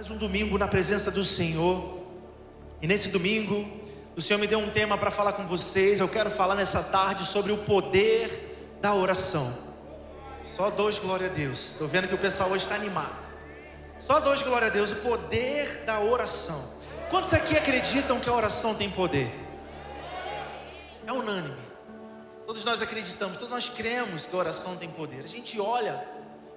Mais um domingo na presença do Senhor. E nesse domingo, o Senhor me deu um tema para falar com vocês. Eu quero falar nessa tarde sobre o poder da oração. Só dois, glória a Deus. Estou vendo que o pessoal hoje está animado. Só dois, glória a Deus. O poder da oração. Quantos aqui acreditam que a oração tem poder? É unânime. Todos nós acreditamos, todos nós cremos que a oração tem poder. A gente olha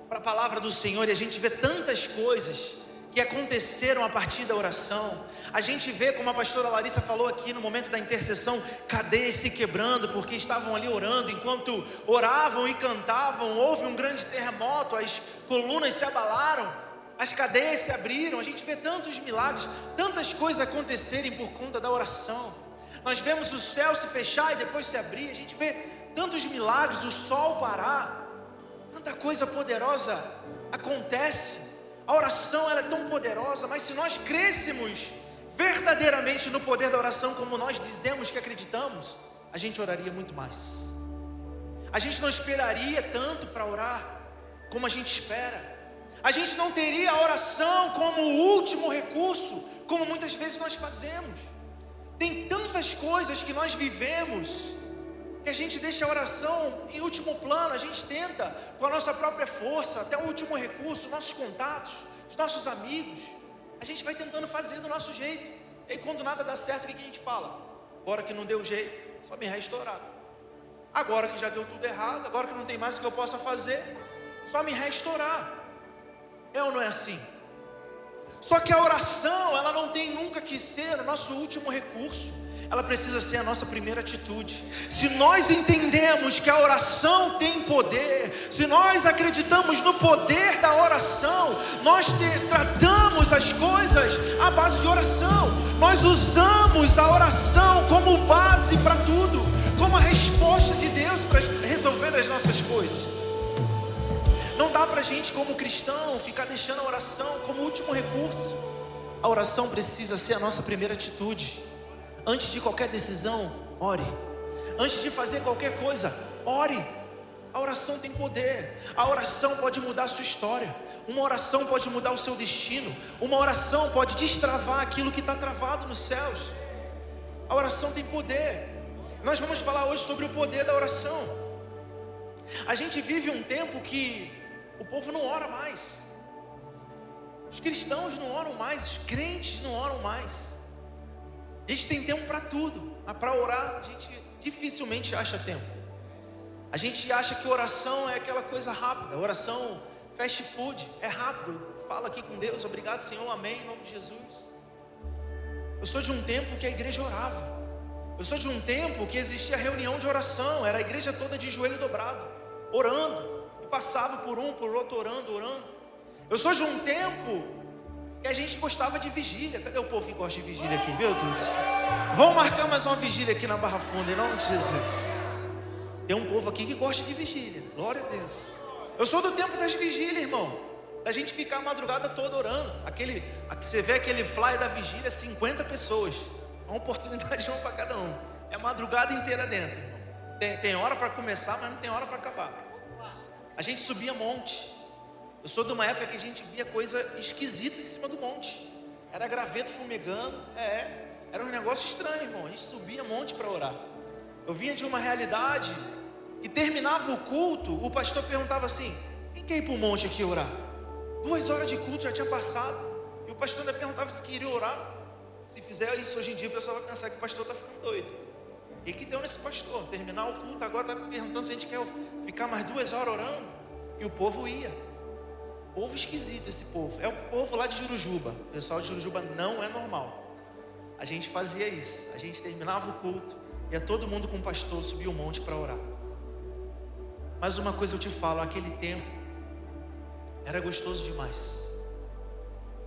para a palavra do Senhor e a gente vê tantas coisas que aconteceram a partir da oração. A gente vê, como a pastora Larissa falou aqui no momento da intercessão, cadeias se quebrando porque estavam ali orando. Enquanto oravam e cantavam, houve um grande terremoto, as colunas se abalaram, as cadeias se abriram. A gente vê tantos milagres, tantas coisas acontecerem por conta da oração. Nós vemos o céu se fechar e depois se abrir. A gente vê tantos milagres, o sol parar, tanta coisa poderosa acontece. A oração, ela é tão poderosa, mas se nós crêssemos verdadeiramente no poder da oração, como nós dizemos que acreditamos, a gente oraria muito mais. A gente não esperaria tanto para orar como a gente espera. A gente não teria a oração como o último recurso, como muitas vezes nós fazemos. Tem tantas coisas que nós vivemos que a gente deixa a oração em último plano. A gente tenta com a nossa própria força, até o último recurso, nossos contatos, os nossos amigos. A gente vai tentando fazer do nosso jeito. E aí, quando nada dá certo, o que a gente fala? Agora que não deu jeito, só me resta orar. Agora que já deu tudo errado, agora que não tem mais o que eu possa fazer, só me resta orar. É ou não é assim? Só que a oração, ela não tem nunca que ser o nosso último recurso. Ela precisa ser a nossa primeira atitude. Se nós entendemos que a oração tem poder, se nós acreditamos no poder da oração, nós tratamos as coisas à base de oração. Nós usamos a oração como base para tudo, como a resposta de Deus para resolver as nossas coisas. Não dá para a gente, como cristão, ficar deixando a oração como último recurso. A oração precisa ser a nossa primeira atitude. Antes de qualquer decisão, ore. Antes de fazer qualquer coisa, ore. A oração tem poder. A oração pode mudar a sua história. Uma oração pode mudar o seu destino. Uma oração pode destravar aquilo que está travado nos céus. A oração tem poder. Nós vamos falar hoje sobre o poder da oração. A gente vive um tempo que o povo não ora mais. Os cristãos não oram mais. Os crentes não oram mais. A gente tem tempo para tudo, mas para orar a gente dificilmente acha tempo. A gente acha que oração é aquela coisa rápida, oração fast food, é rápido. Fala aqui com Deus, obrigado Senhor, amém, em nome de Jesus. Eu sou de um tempo que a igreja orava. Eu sou de um tempo que existia reunião de oração, era a igreja toda de joelho dobrado, orando, e passava por um, por outro, orando. Eu sou de um tempo que a gente gostava de vigília. Cadê o povo que gosta de vigília aqui? Meu Deus, vamos marcar mais uma vigília aqui na Barra Funda, em nome de Jesus. Tem um povo aqui que gosta de vigília, glória a Deus. Eu sou do tempo das vigílias, irmão, da gente ficar a madrugada toda orando. Você vê aquele flyer da vigília, 50 pessoas, uma oportunidade de uma para cada um. É a madrugada inteira dentro, irmão. Tem hora para começar, mas não tem hora para acabar. A gente subia monte. Eu sou de uma época que a gente via coisa esquisita em cima do monte. Era graveto fumegando. Era um negócio estranho, irmão. A gente subia monte para orar. Eu vinha de uma realidade que terminava o culto, o pastor perguntava assim: quem quer ir para o monte aqui orar? 2 horas de culto já tinha passado. E o pastor ainda perguntava se queria orar. Se fizer isso hoje em dia, o pessoal vai pensar que o pastor está ficando doido. E que deu nesse pastor? Terminar o culto, agora está perguntando se a gente quer ficar mais 2 horas orando. E o povo ia. Povo esquisito esse povo. É o povo lá de Jurujuba. O pessoal de Jurujuba não é normal. A gente fazia isso. A gente terminava o culto, ia todo mundo com o pastor, subia o monte para orar. Mas uma coisa eu te falo, aquele tempo era gostoso demais.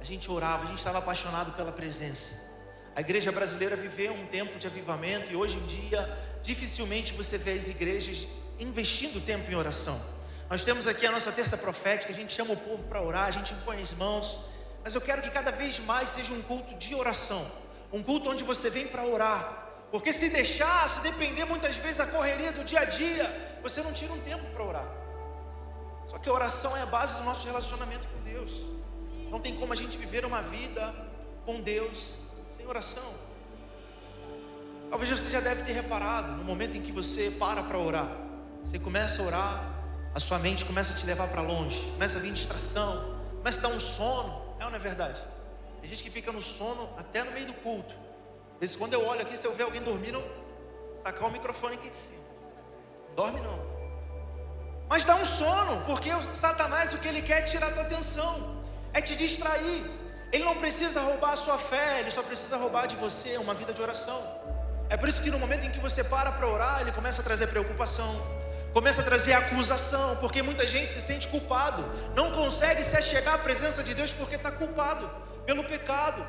A gente orava, a gente estava apaixonado pela presença. A igreja brasileira viveu um tempo de avivamento, e hoje em dia dificilmente você vê as igrejas investindo tempo em oração. Nós temos aqui a nossa terça profética, a gente chama o povo para orar, a gente impõe as mãos. Mas eu quero que cada vez mais seja um culto de oração. Um culto onde você vem para orar. Porque se depender muitas vezes da correria do dia a dia, você não tira um tempo para orar. Só que a oração é a base do nosso relacionamento com Deus. Não tem como a gente viver uma vida com Deus sem oração. Talvez você já deve ter reparado, no momento em que você para orar, você começa a orar, a sua mente começa a te levar para longe, começa a vir distração, começa a dar um sono. É ou não é verdade? Tem gente que fica no sono até no meio do culto. Às vezes quando eu olho aqui, se eu ver alguém dormindo, tacar o microfone aqui de cima. Não dorme não. Mas dá um sono, porque o Satanás, o que ele quer é tirar a tua atenção, é te distrair. Ele não precisa roubar a sua fé, ele só precisa roubar de você uma vida de oração. É por isso que no momento em que você para orar, ele começa a trazer preocupação, começa a trazer acusação, porque muita gente se sente culpado, não consegue se achegar à presença de Deus porque está culpado pelo pecado,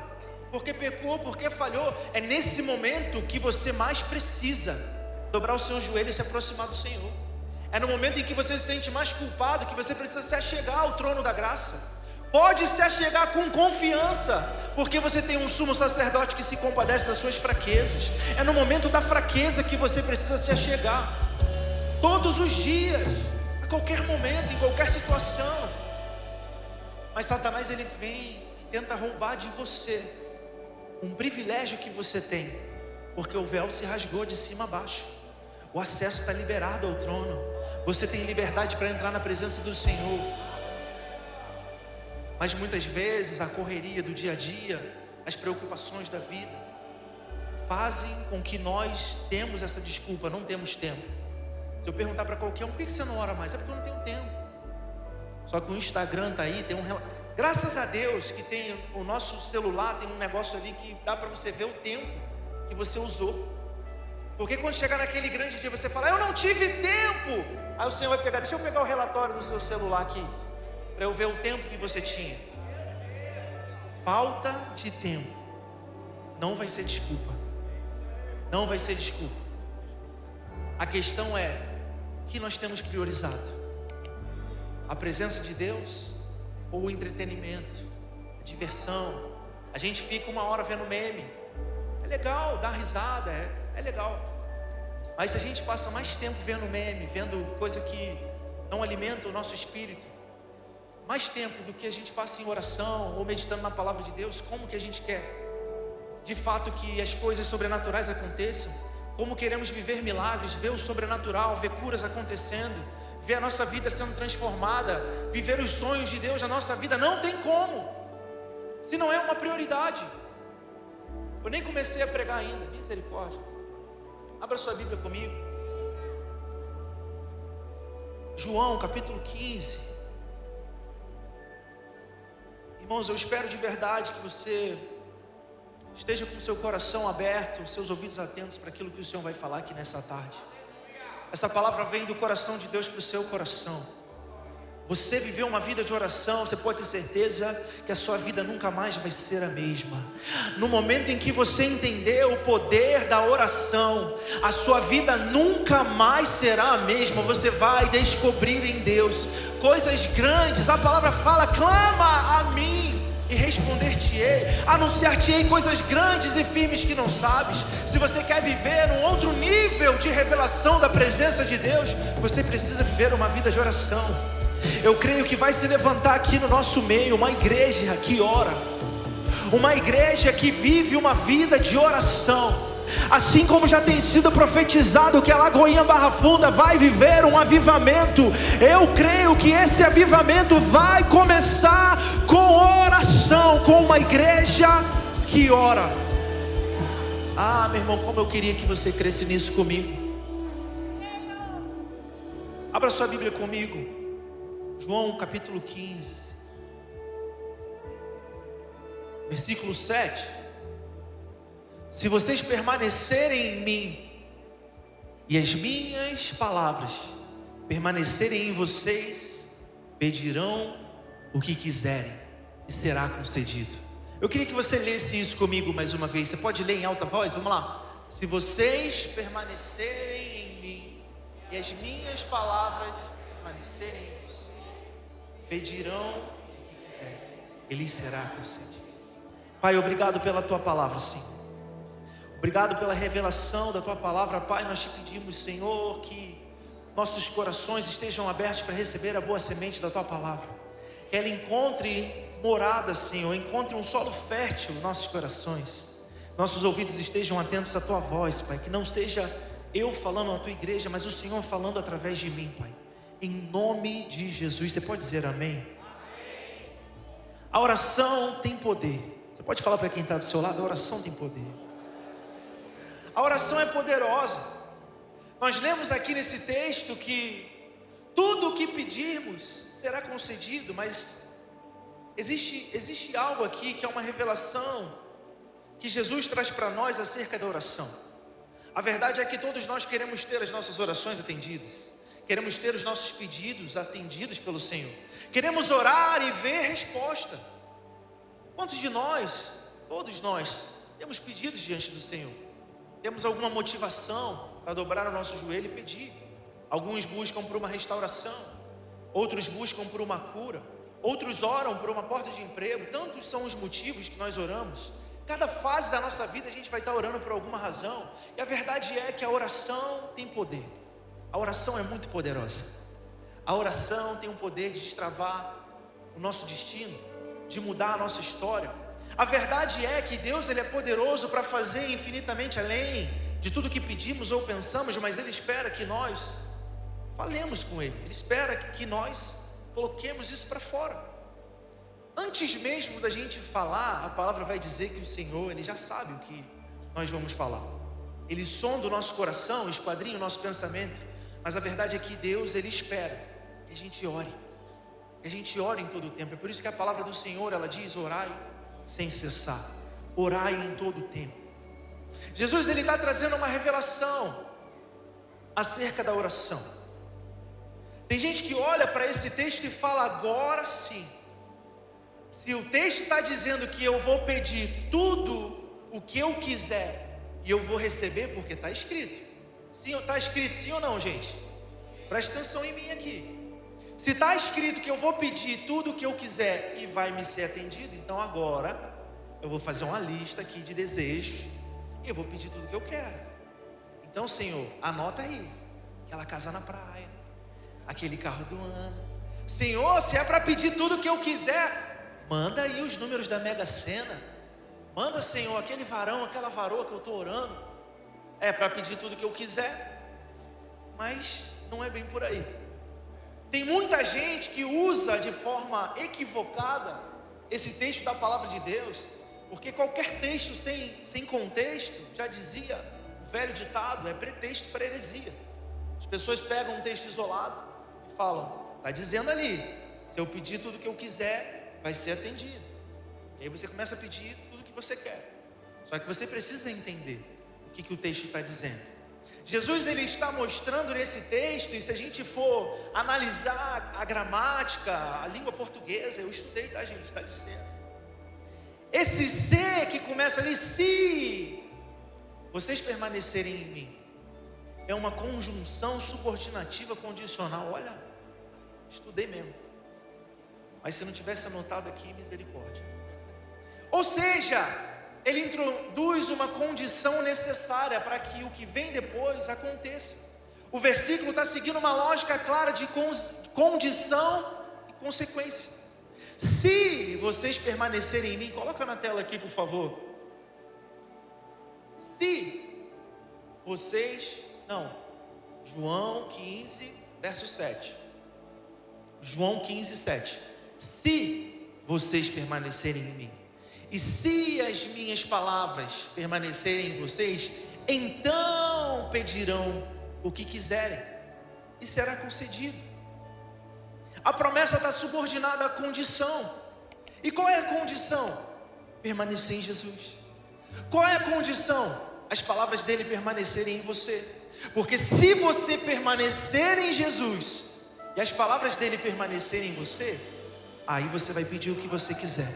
porque pecou, porque falhou. É nesse momento que você mais precisa dobrar o seu joelho e se aproximar do Senhor. É no momento em que você se sente mais culpado que você precisa se achegar ao trono da graça. Pode se achegar com confiança, porque você tem um sumo sacerdote que se compadece das suas fraquezas. É no momento da fraqueza que você precisa se achegar. Todos os dias, a qualquer momento, em qualquer situação. Mas Satanás, ele vem e tenta roubar de você um privilégio que você tem, porque o véu se rasgou de cima a baixo. O acesso está liberado ao trono. Você tem liberdade para entrar na presença do Senhor. Mas muitas vezes a correria do dia a dia, as preocupações da vida, fazem com que nós temos essa desculpa: não temos tempo. Se eu perguntar para qualquer um, por que você não ora mais? É porque eu não tenho tempo. Só que o Instagram está aí, tem graças a Deus que tem o nosso celular, tem um negócio ali que dá para você ver o tempo que você usou. Porque quando chegar naquele grande dia, você fala: eu não tive tempo. Aí o Senhor vai pegar, deixa eu pegar o relatório do seu celular aqui, para eu ver o tempo que você tinha. Falta de tempo não vai ser desculpa. Não vai ser desculpa. A questão é: o que nós temos priorizado? A presença de Deus ou o entretenimento, a diversão? A gente fica uma hora vendo meme. É legal, dá risada, é legal. Mas se a gente passa mais tempo vendo meme, vendo coisa que não alimenta o nosso espírito, mais tempo do que a gente passa em oração ou meditando na palavra de Deus, como que a gente quer de fato que as coisas sobrenaturais aconteçam? Como queremos viver milagres, ver o sobrenatural, ver curas acontecendo, ver a nossa vida sendo transformada, viver os sonhos de Deus na nossa vida? Não tem como, se não é uma prioridade. Eu nem comecei a pregar ainda, misericórdia. Abra sua Bíblia comigo, João capítulo 15. Irmãos, eu espero de verdade que você esteja com o seu coração aberto, seus ouvidos atentos para aquilo que o Senhor vai falar aqui nessa tarde. Essa palavra vem do coração de Deus para o seu coração. Você viveu uma vida de oração, você pode ter certeza que a sua vida nunca mais vai ser a mesma. No momento em que você entender o poder da oração, a sua vida nunca mais será a mesma. Você vai descobrir em Deus coisas grandes. A palavra fala: clama a mim e responder-te-ei, anunciar-te-ei coisas grandes e firmes que não sabes. Se você quer viver um outro nível de revelação da presença de Deus, você precisa viver uma vida de oração. Eu creio que vai se levantar aqui no nosso meio uma igreja que ora, uma igreja que vive uma vida de oração, assim como já tem sido profetizado que a Lagoinha Barra Funda vai viver um avivamento. Eu creio que esse avivamento vai começar com oração, com uma igreja que ora. Ah, meu irmão, como eu queria que você cresce nisso comigo. Abra sua Bíblia comigo, João capítulo 15, versículo 7. Se vocês permanecerem em mim e as minhas palavras permanecerem em vocês, pedirão o que quiserem e será concedido. Eu queria que você lesse isso comigo mais uma vez. Você pode ler em alta voz? Vamos lá. Se vocês permanecerem em mim e as minhas palavras permanecerem em vocês, pedirão o que quiserem, ele será concedido. Pai, obrigado pela tua palavra, Senhor. Obrigado pela revelação da tua palavra, Pai. Nós te pedimos, Senhor, que nossos corações estejam abertos para receber a boa semente da tua palavra, que ela encontre morada, Senhor, encontre um solo fértil em nossos corações. Nossos ouvidos estejam atentos à Tua voz, Pai. Que não seja eu falando à Tua igreja, mas o Senhor falando através de mim, Pai. Em nome de Jesus. Você pode dizer amém? Amém. A oração tem poder. Você pode falar para quem está do seu lado: a oração tem poder. A oração é poderosa. Nós lemos aqui nesse texto que tudo o que pedirmos será concedido, mas existe algo aqui que é uma revelação que Jesus traz para nós acerca da oração. A verdade é que todos nós queremos ter as nossas orações atendidas, queremos ter os nossos pedidos atendidos pelo Senhor, queremos orar e ver resposta. Quantos de nós, todos nós, temos pedidos diante do Senhor? Temos alguma motivação para dobrar o nosso joelho e pedir? Alguns buscam por uma restauração, outros buscam por uma cura, outros oram por uma porta de emprego. Tantos são os motivos que nós oramos. Cada fase da nossa vida a gente vai estar orando por alguma razão. E a verdade é que a oração tem poder. A oração é muito poderosa. A oração tem o poder de destravar o nosso destino, de mudar a nossa história. A verdade é que Deus, Ele é poderoso para fazer infinitamente além de tudo que pedimos ou pensamos, mas Ele espera que nós falemos com Ele. Ele espera que nós coloquemos isso para fora. Antes mesmo da gente falar, a palavra vai dizer que o Senhor, Ele já sabe o que nós vamos falar. Ele sonda o nosso coração, esquadrinha o nosso pensamento. Mas a verdade é que Deus, Ele espera que a gente ore. Que a gente ore em todo o tempo. É por isso que a palavra do Senhor, ela diz: orai sem cessar. Orai em todo o tempo. Jesus, Ele está trazendo uma revelação acerca da oração. Tem gente que olha para esse texto e fala: agora sim. Se o texto está dizendo que eu vou pedir tudo o que eu quiser e eu vou receber, porque está escrito. Sim, está escrito sim ou não, gente? Presta atenção em mim aqui. Se está escrito que eu vou pedir tudo o que eu quiser e vai me ser atendido, então agora eu vou fazer uma lista aqui de desejos e eu vou pedir tudo o que eu quero. Então, Senhor, anota aí: aquela casa na praia, aquele carro do ano. Senhor, se é para pedir tudo o que eu quiser, manda aí os números da Mega Sena. Manda, Senhor, aquele varão, aquela varoa que eu estou orando. É para pedir tudo que eu quiser, mas não é bem por aí. Tem muita gente que usa de forma equivocada esse texto da palavra de Deus, porque qualquer texto sem contexto, já dizia o velho ditado, é pretexto para heresia. As pessoas pegam um texto isolado e falam: está dizendo ali, se eu pedir tudo que eu quiser, vai ser atendido. E aí você começa a pedir tudo que você quer. Só que você precisa entender o que o texto está dizendo. Jesus, Ele está mostrando nesse texto, e se a gente for analisar a gramática, a língua portuguesa, eu estudei, tá, gente? Dá licença. Esse se que começa ali, se vocês permanecerem em mim, é uma conjunção subordinativa condicional. Olha, estudei mesmo. Mas se não tivesse anotado aqui, misericórdia. Ou seja, ele introduz uma condição necessária para que o que vem depois aconteça. O versículo está seguindo uma lógica clara de condição e consequência. Se vocês permanecerem em mim, coloca na tela aqui, por favor. Se vocês, João 15, verso 7. João 15, 7. Se vocês permanecerem em mim, e se as minhas palavras permanecerem em vocês, então pedirão o que quiserem, e será concedido. A promessa está subordinada à condição. E qual é a condição? Permanecer em Jesus. Qual é a condição? As palavras dele permanecerem em você. Porque se você permanecer em Jesus, e as palavras dele permanecerem em você, aí você vai pedir o que você quiser,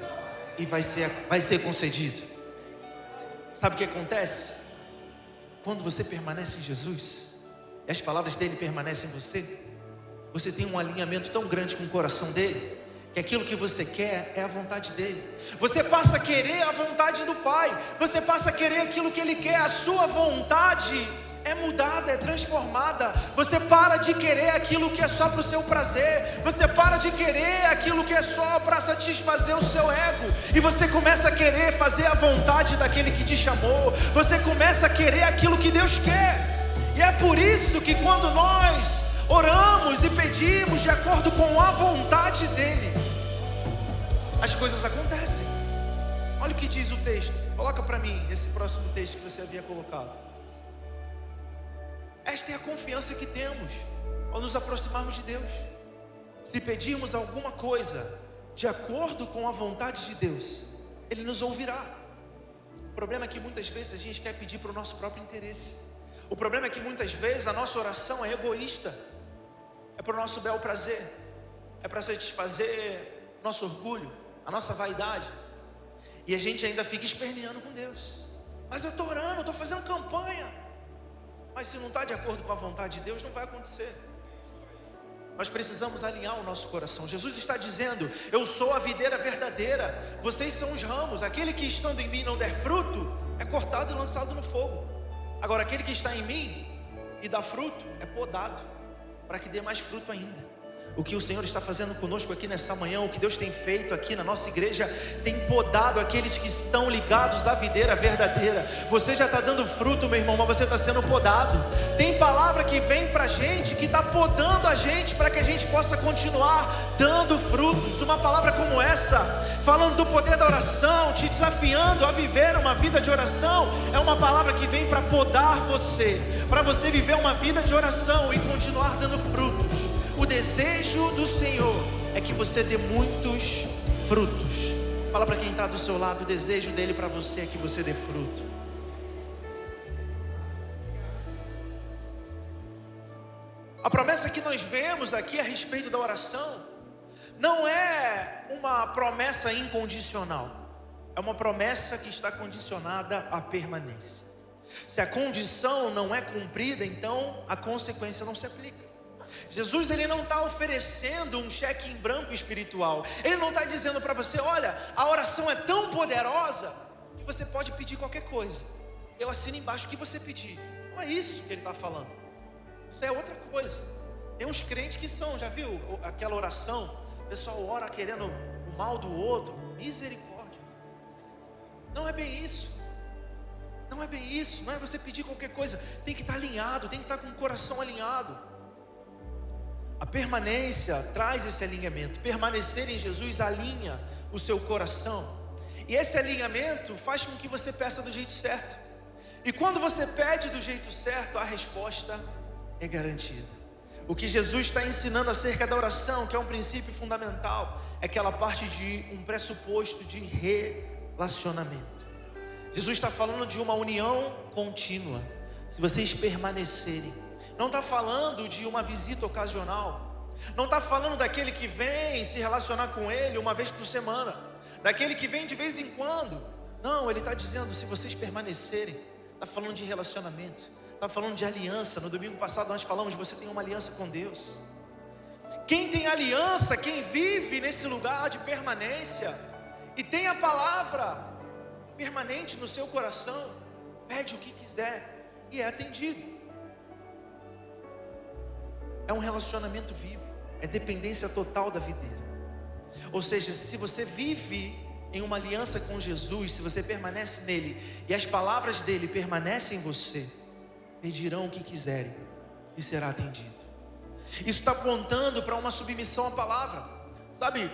e vai ser concedido. Sabe o que acontece? Quando você permanece em Jesus, e as palavras dele permanecem em você, você tem um alinhamento tão grande com o coração dele, que aquilo que você quer é a vontade dele. Você passa a querer a vontade do Pai, você passa a querer aquilo que ele quer. A sua vontade é mudada, é transformada. Você para de querer aquilo que é só para o seu prazer. Você para de querer aquilo que é só para satisfazer o seu ego. E você começa a querer fazer a vontade daquele que te chamou. Você começa a querer aquilo que Deus quer. E é por isso que quando nós oramos e pedimos de acordo com a vontade dEle, as coisas acontecem. Olha o que diz o texto. Coloca para mim esse próximo texto que você havia colocado. Esta é a confiança que temos ao nos aproximarmos de Deus. Se pedirmos alguma coisa de acordo com a vontade de Deus, Ele nos ouvirá. O problema é que muitas vezes a gente quer pedir para o nosso próprio interesse. O problema é que muitas vezes a nossa oração é egoísta. É para o nosso bel prazer. É para satisfazer nosso orgulho, a nossa vaidade. E a gente ainda fica esperneando com Deus. Mas eu estou orando, eu estou fazendo campanha. Mas se não está de acordo com a vontade de Deus, não vai acontecer. Nós precisamos alinhar o nosso coração. Jesus está dizendo: eu sou a videira verdadeira, vocês são os ramos. Aquele que estando em mim não der fruto, é cortado e lançado no fogo. Agora aquele que está em mim e dá fruto, é podado, para que dê mais fruto ainda. O que o Senhor está fazendo conosco aqui nessa manhã, o que Deus tem feito aqui na nossa igreja, tem podado aqueles que estão ligados à videira verdadeira. Você já está dando fruto, meu irmão, mas você está sendo podado. Tem palavra que vem para a gente, que está podando a gente, para que a gente possa continuar dando frutos. Uma palavra como essa, falando do poder da oração, te desafiando a viver uma vida de oração, é uma palavra que vem para podar você, para você viver uma vida de oração e continuar dando frutos. O desejo do Senhor é que você dê muitos frutos. Fala para quem está do seu lado: o desejo dele para você é que você dê fruto. A promessa que nós vemos aqui a respeito da oração não é uma promessa incondicional. É uma promessa que está condicionada à permanência. Se a condição não é cumprida, então a consequência não se aplica. Jesus, ele não está oferecendo um cheque em branco espiritual. Ele não está dizendo para você: olha, a oração é tão poderosa que você pode pedir qualquer coisa, eu assino embaixo o que você pedir. Não é isso que ele está falando. Isso é outra coisa. Tem uns crentes que são, já viu aquela oração? O pessoal ora querendo o mal do outro. Misericórdia. Não é bem isso. Não é bem isso. Não é você pedir qualquer coisa. Tem que estar alinhado, tem que estar com o coração alinhado. A permanência traz esse alinhamento. Permanecer em Jesus alinha o seu coração. E esse alinhamento faz com que você peça do jeito certo. E quando você pede do jeito certo, a resposta é garantida. O que Jesus está ensinando acerca da oração, que é um princípio fundamental, é aquela parte de um pressuposto de relacionamento. Jesus está falando de uma união contínua. Se vocês permanecerem, não está falando de uma visita ocasional. Não está falando daquele que vem se relacionar com ele uma vez por semana, daquele que vem de vez em quando. Não, ele está dizendo: se vocês permanecerem. Está falando de relacionamento, está falando de aliança. No domingo passado nós falamos: você tem uma aliança com Deus. Quem tem aliança, quem vive nesse lugar de permanência e tem a palavra permanente no seu coração, pede o que quiser e é atendido. É um relacionamento vivo, é dependência total da videira. Ou seja, se você vive em uma aliança com Jesus, se você permanece nele e as palavras dele permanecem em você, pedirão o que quiserem e será atendido. Isso está apontando para uma submissão à palavra. Sabe,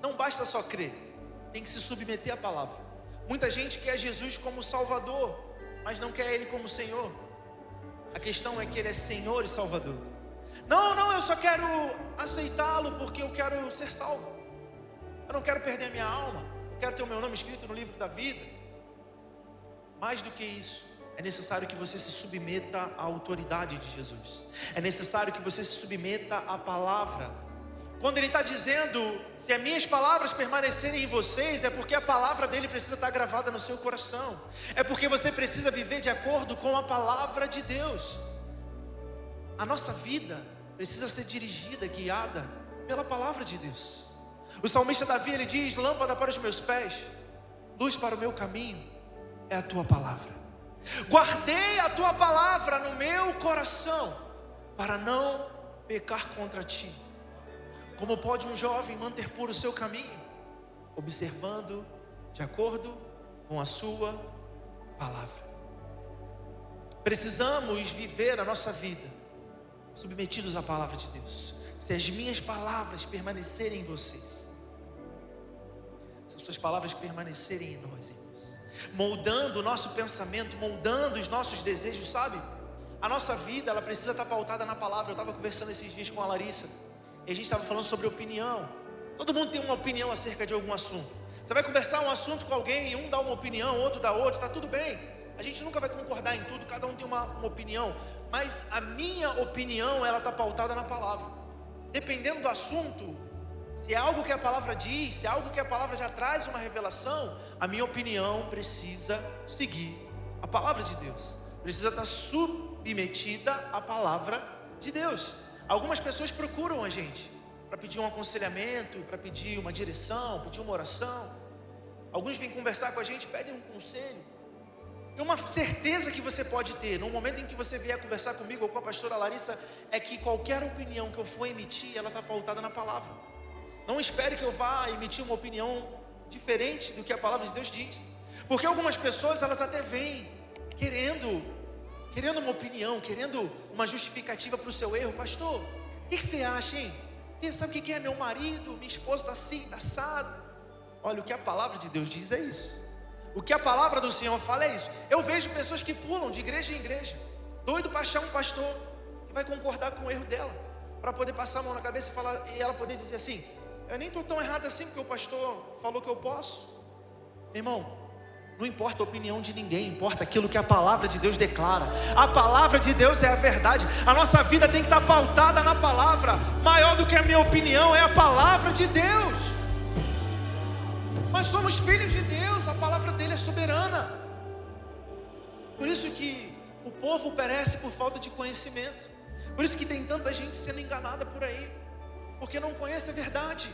não basta só crer, tem que se submeter à palavra. Muita gente quer Jesus como Salvador, mas não quer ele como Senhor. A questão é que ele é Senhor e Salvador. Não, eu só quero aceitá-lo porque eu quero ser salvo. Eu não quero perder a minha alma. Eu quero ter o meu nome escrito no livro da vida. Mais do que isso, é necessário que você se submeta à autoridade de Jesus. É necessário que você se submeta à palavra. Quando ele está dizendo: se as minhas palavras permanecerem em vocês, é porque a palavra dele precisa estar gravada no seu coração. É porque você precisa viver de acordo com a palavra de Deus. A nossa vida precisa ser dirigida, guiada pela palavra de Deus. O salmista Davi, ele diz: lâmpada para os meus pés, luz para o meu caminho é a tua palavra. Guardei a tua palavra no meu coração, para não pecar contra ti. Como pode um jovem manter puro o seu caminho? Observando de acordo com a sua palavra. Precisamos viver a nossa vida submetidos à palavra de Deus. Se as minhas palavras permanecerem em vocês, se as suas palavras permanecerem em nós, irmãos, moldando o nosso pensamento, moldando os nossos desejos, sabe? A nossa vida, ela precisa estar pautada na palavra. Eu estava conversando esses dias com a Larissa, e a gente estava falando sobre opinião. Todo mundo tem uma opinião acerca de algum assunto. Você vai conversar um assunto com alguém, um dá uma opinião, outro dá outra, está tudo bem. A gente nunca vai concordar em tudo, cada um tem uma opinião. Mas a minha opinião, ela está pautada na palavra. Dependendo do assunto, se é algo que a palavra diz, se é algo que a palavra já traz uma revelação, a minha opinião precisa seguir a palavra de Deus. Precisa estar submetida à palavra de Deus. Algumas pessoas procuram a gente para pedir um aconselhamento, para pedir uma direção, pedir uma oração. Alguns vêm conversar com a gente, pedem um conselho. E uma certeza que você pode ter, no momento em que você vier conversar comigo ou com a pastora Larissa, é que qualquer opinião que eu for emitir, ela está pautada na palavra. Não espere que eu vá emitir uma opinião diferente do que a palavra de Deus diz. Porque algumas pessoas, elas até vêm querendo uma opinião, querendo uma justificativa para o seu erro. Pastor, o que você acha, hein? Sabe o que é meu marido? Minha esposa está assim, está assado. Olha, o que a palavra de Deus diz é isso. O que a palavra do Senhor fala é isso. Eu vejo pessoas que pulam de igreja em igreja, doido para achar um pastor que vai concordar com o erro dela, para poder passar a mão na cabeça e ela poder dizer assim: eu nem estou tão errado assim, porque o pastor falou que eu posso. Irmão, não importa a opinião de ninguém, importa aquilo que a palavra de Deus declara. A palavra de Deus é a verdade. A nossa vida tem que estar pautada na palavra. Maior do que a minha opinião é a palavra de Deus. Nós somos filhos de Deus, a palavra dele é soberana. Por isso que o povo perece por falta de conhecimento. Por isso que tem tanta gente sendo enganada por aí, porque não conhece a verdade.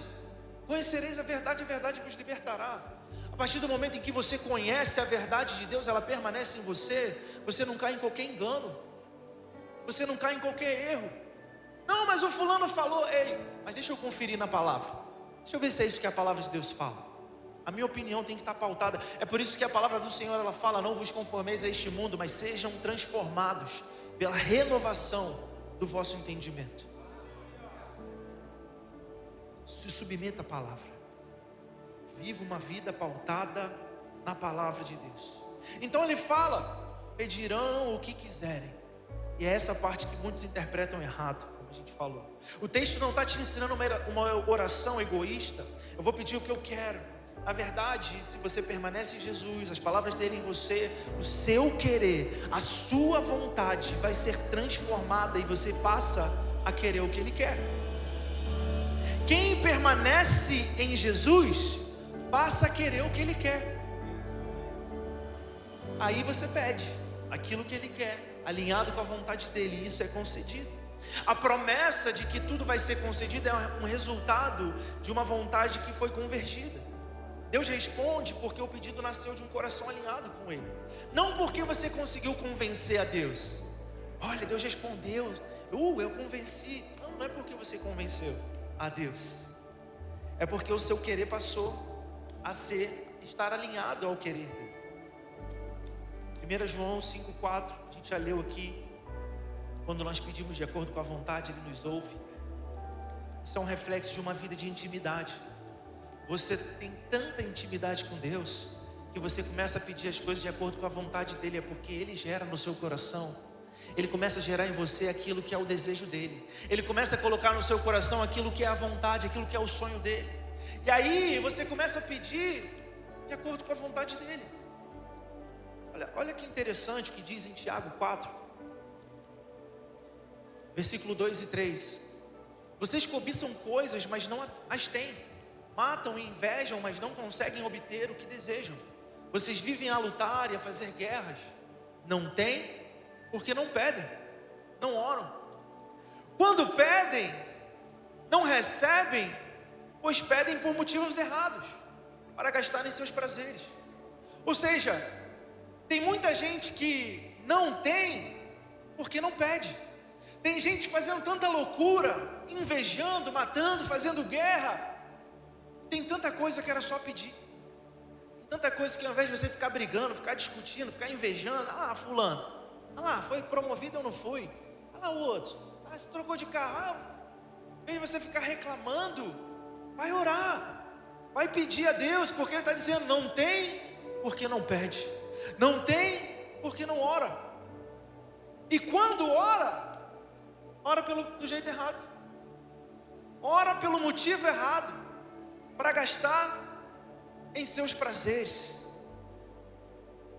Conhecereis a verdade vos libertará. A partir do momento em que você conhece a verdade de Deus, ela permanece em você. Você não cai em qualquer engano, você não cai em qualquer erro. Não, mas o fulano falou. Ei, mas deixa eu conferir na palavra, deixa eu ver se é isso que a palavra de Deus fala. A minha opinião tem que estar pautada. É por isso que a palavra do Senhor, ela fala: não vos conformeis a este mundo, mas sejam transformados pela renovação do vosso entendimento. Se submeta à palavra. Viva uma vida pautada na palavra de Deus. Então ele fala: pedirão o que quiserem. E é essa parte que muitos interpretam errado, como a gente falou. O texto não está te ensinando uma oração egoísta. Eu vou pedir o que eu quero. Na verdade, se você permanece em Jesus, as palavras dele em você, o seu querer, a sua vontade vai ser transformada e você passa a querer o que ele quer. Quem permanece em Jesus passa a querer o que ele quer. Aí você pede aquilo que ele quer, alinhado com a vontade dele, e isso é concedido. A promessa de que tudo vai ser concedido é um resultado de uma vontade que foi convergida. Deus responde porque o pedido nasceu de um coração alinhado com ele, não porque você conseguiu convencer a Deus. Olha, Deus respondeu, eu convenci. Não é porque você convenceu a Deus, é porque o seu querer passou a estar alinhado ao querer dele. 1 João 5,4, a gente já leu aqui. Quando nós pedimos de acordo com a vontade, ele nos ouve. Isso é um reflexo de uma vida de intimidade. Você tem tanta intimidade com Deus que você começa a pedir as coisas de acordo com a vontade dele. É porque ele gera no seu coração, ele começa a gerar em você aquilo que é o desejo dele. Ele começa a colocar no seu coração aquilo que é a vontade, aquilo que é o sonho dele. E aí você começa a pedir de acordo com a vontade dele. Olha que interessante o que diz em Tiago 4, versículo 2 e 3. Vocês cobiçam coisas, mas não as têm. Matam e invejam, mas não conseguem obter o que desejam. Vocês vivem a lutar e a fazer guerras. Não têm, porque não pedem, não oram. Quando pedem, não recebem, pois pedem por motivos errados, para gastarem seus prazeres. Ou seja, Tem muita gente que não tem porque não pede. Tem gente fazendo tanta loucura, invejando, matando, fazendo guerra. Tem tanta coisa que era só pedir. Tem tanta coisa que ao invés de você ficar brigando, ficar discutindo, ficar invejando, ah lá, fulano, ah lá, foi promovido ou não foi? Ah lá o outro, ah, se trocou de carro. Ao invés de você ficar reclamando, vai orar, vai pedir a Deus, porque Ele está dizendo, não tem porque não pede, não tem porque não ora. E quando ora do jeito errado, ora pelo motivo errado, para gastar em seus prazeres.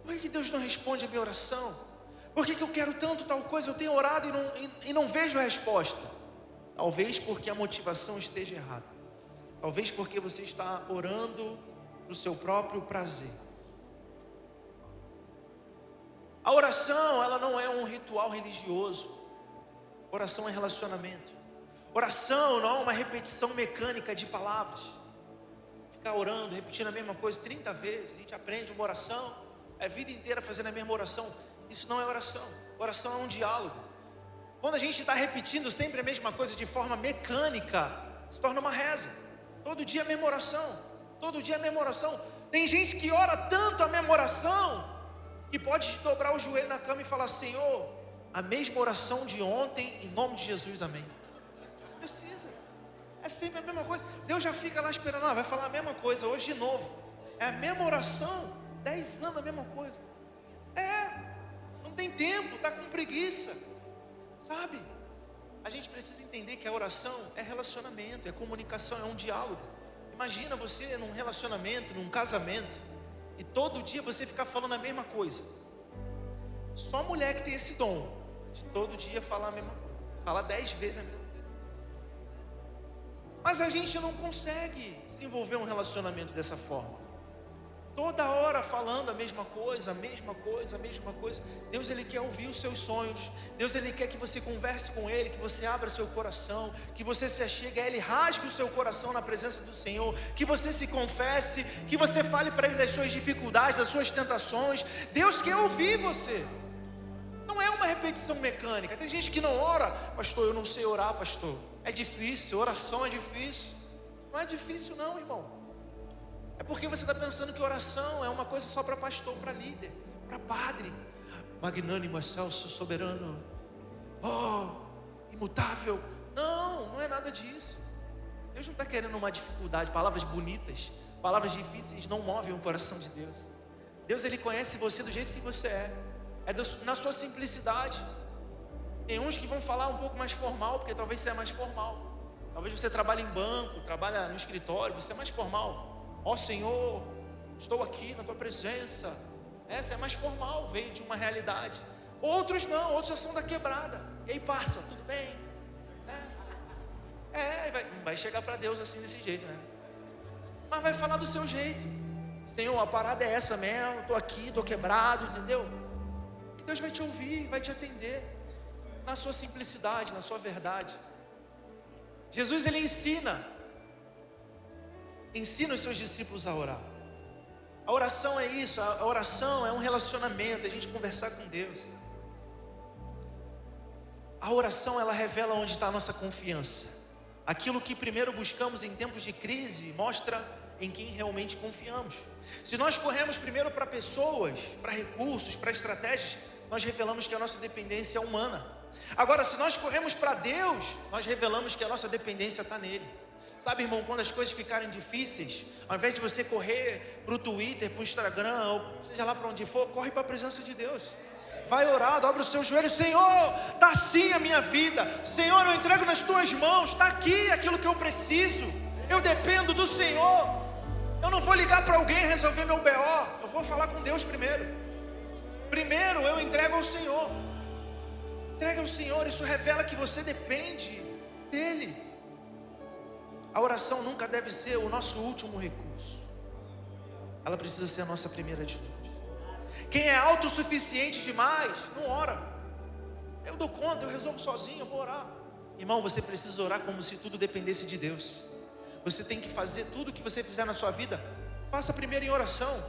Por que Deus não responde a minha oração? Por que eu quero tanto tal coisa? Eu tenho orado e não vejo a resposta. Talvez porque a motivação esteja errada. Talvez porque você está orando para o seu próprio prazer. A oração, ela não é um ritual religioso. Oração é relacionamento. Oração não é uma repetição mecânica de palavras. Ficar orando, repetindo a mesma coisa 30 vezes. A gente aprende uma oração, é a vida inteira fazendo a mesma oração. Isso não é oração. Oração é um diálogo. Quando a gente está repetindo sempre a mesma coisa de forma mecânica, se torna uma reza. Todo dia a mesma oração. Todo dia a mesma oração. Tem gente que ora tanto a mesma oração que pode dobrar o joelho na cama e falar: Senhor, a mesma oração de ontem, em nome de Jesus, amém. Não precisa. É sempre a mesma coisa. Deus já fica lá esperando, vai falar a mesma coisa hoje de novo. É a mesma oração, 10 anos a mesma coisa. Não tem tempo, está com preguiça. Sabe? A gente precisa entender que a oração é relacionamento, é comunicação, é um diálogo. Imagina você num relacionamento, num casamento, e todo dia você ficar falando a mesma coisa. Só mulher que tem esse dom de todo dia falar a mesma coisa, falar 10 vezes a mesma coisa. Mas a gente não consegue desenvolver um relacionamento dessa forma. Toda hora falando a mesma coisa, a mesma coisa, a mesma coisa. Deus, Ele quer ouvir os seus sonhos. Deus, Ele quer que você converse com Ele, que você abra seu coração, que você se achegue a Ele, rasgue o seu coração na presença do Senhor, que você se confesse, que você fale para Ele das suas dificuldades, das suas tentações. Deus quer ouvir você. Não é uma repetição mecânica. Tem gente que não ora: pastor, eu não sei orar, pastor. É difícil, oração é difícil. Não é difícil não, irmão. É porque você está pensando que oração é uma coisa só para pastor, para líder, para padre. Magnânimo, excelso, soberano, imutável. Não é nada disso. Deus não está querendo uma dificuldade. Palavras bonitas, palavras difíceis não movem o coração de Deus. Deus, Ele conhece você do jeito que você é. Na sua simplicidade. Tem uns que vão falar um pouco mais formal, porque talvez você é mais formal. Talvez você trabalhe em banco, trabalha no escritório, você é mais formal. Senhor, estou aqui na tua presença. Essa é mais formal, veio de uma realidade. Outros não, outros já são da quebrada. E aí passa, tudo bem, vai chegar para Deus assim desse jeito, né? Mas vai falar do seu jeito. Senhor, a parada é essa mesmo, estou aqui, estou quebrado, entendeu? E Deus vai te ouvir, vai te atender na sua simplicidade, na sua verdade. Jesus, Ele ensina os seus discípulos a orar. A oração é isso, a oração é um relacionamento, é a gente conversar com Deus. A oração, ela revela onde está a nossa confiança. Aquilo que primeiro buscamos em tempos de crise, mostra em quem realmente confiamos. Se nós corremos primeiro para pessoas, para recursos, para estratégias, nós revelamos que a nossa dependência é humana. Agora, se nós corremos para Deus, nós revelamos que a nossa dependência está nele. Sabe, irmão, quando as coisas ficarem difíceis, ao invés de você correr para o Twitter, para o Instagram, ou seja lá para onde for, corre para a presença de Deus. Vai orar, dobra os seus joelhos. Senhor, está assim a minha vida. Senhor, eu entrego nas tuas mãos. Está aqui aquilo que eu preciso. Eu dependo do Senhor. Eu não vou ligar para alguém resolver meu BO. Eu vou falar com Deus primeiro. Primeiro eu entrego ao Senhor. Entrega ao Senhor. Isso revela que você depende dEle. A oração nunca deve ser o nosso último recurso. Ela precisa ser a nossa primeira atitude. Quem é autossuficiente demais, não ora. Eu dou conta, eu resolvo sozinho, eu vou orar. Irmão, você precisa orar como se tudo dependesse de Deus. Você tem que fazer tudo o que você fizer na sua vida, faça primeiro em oração.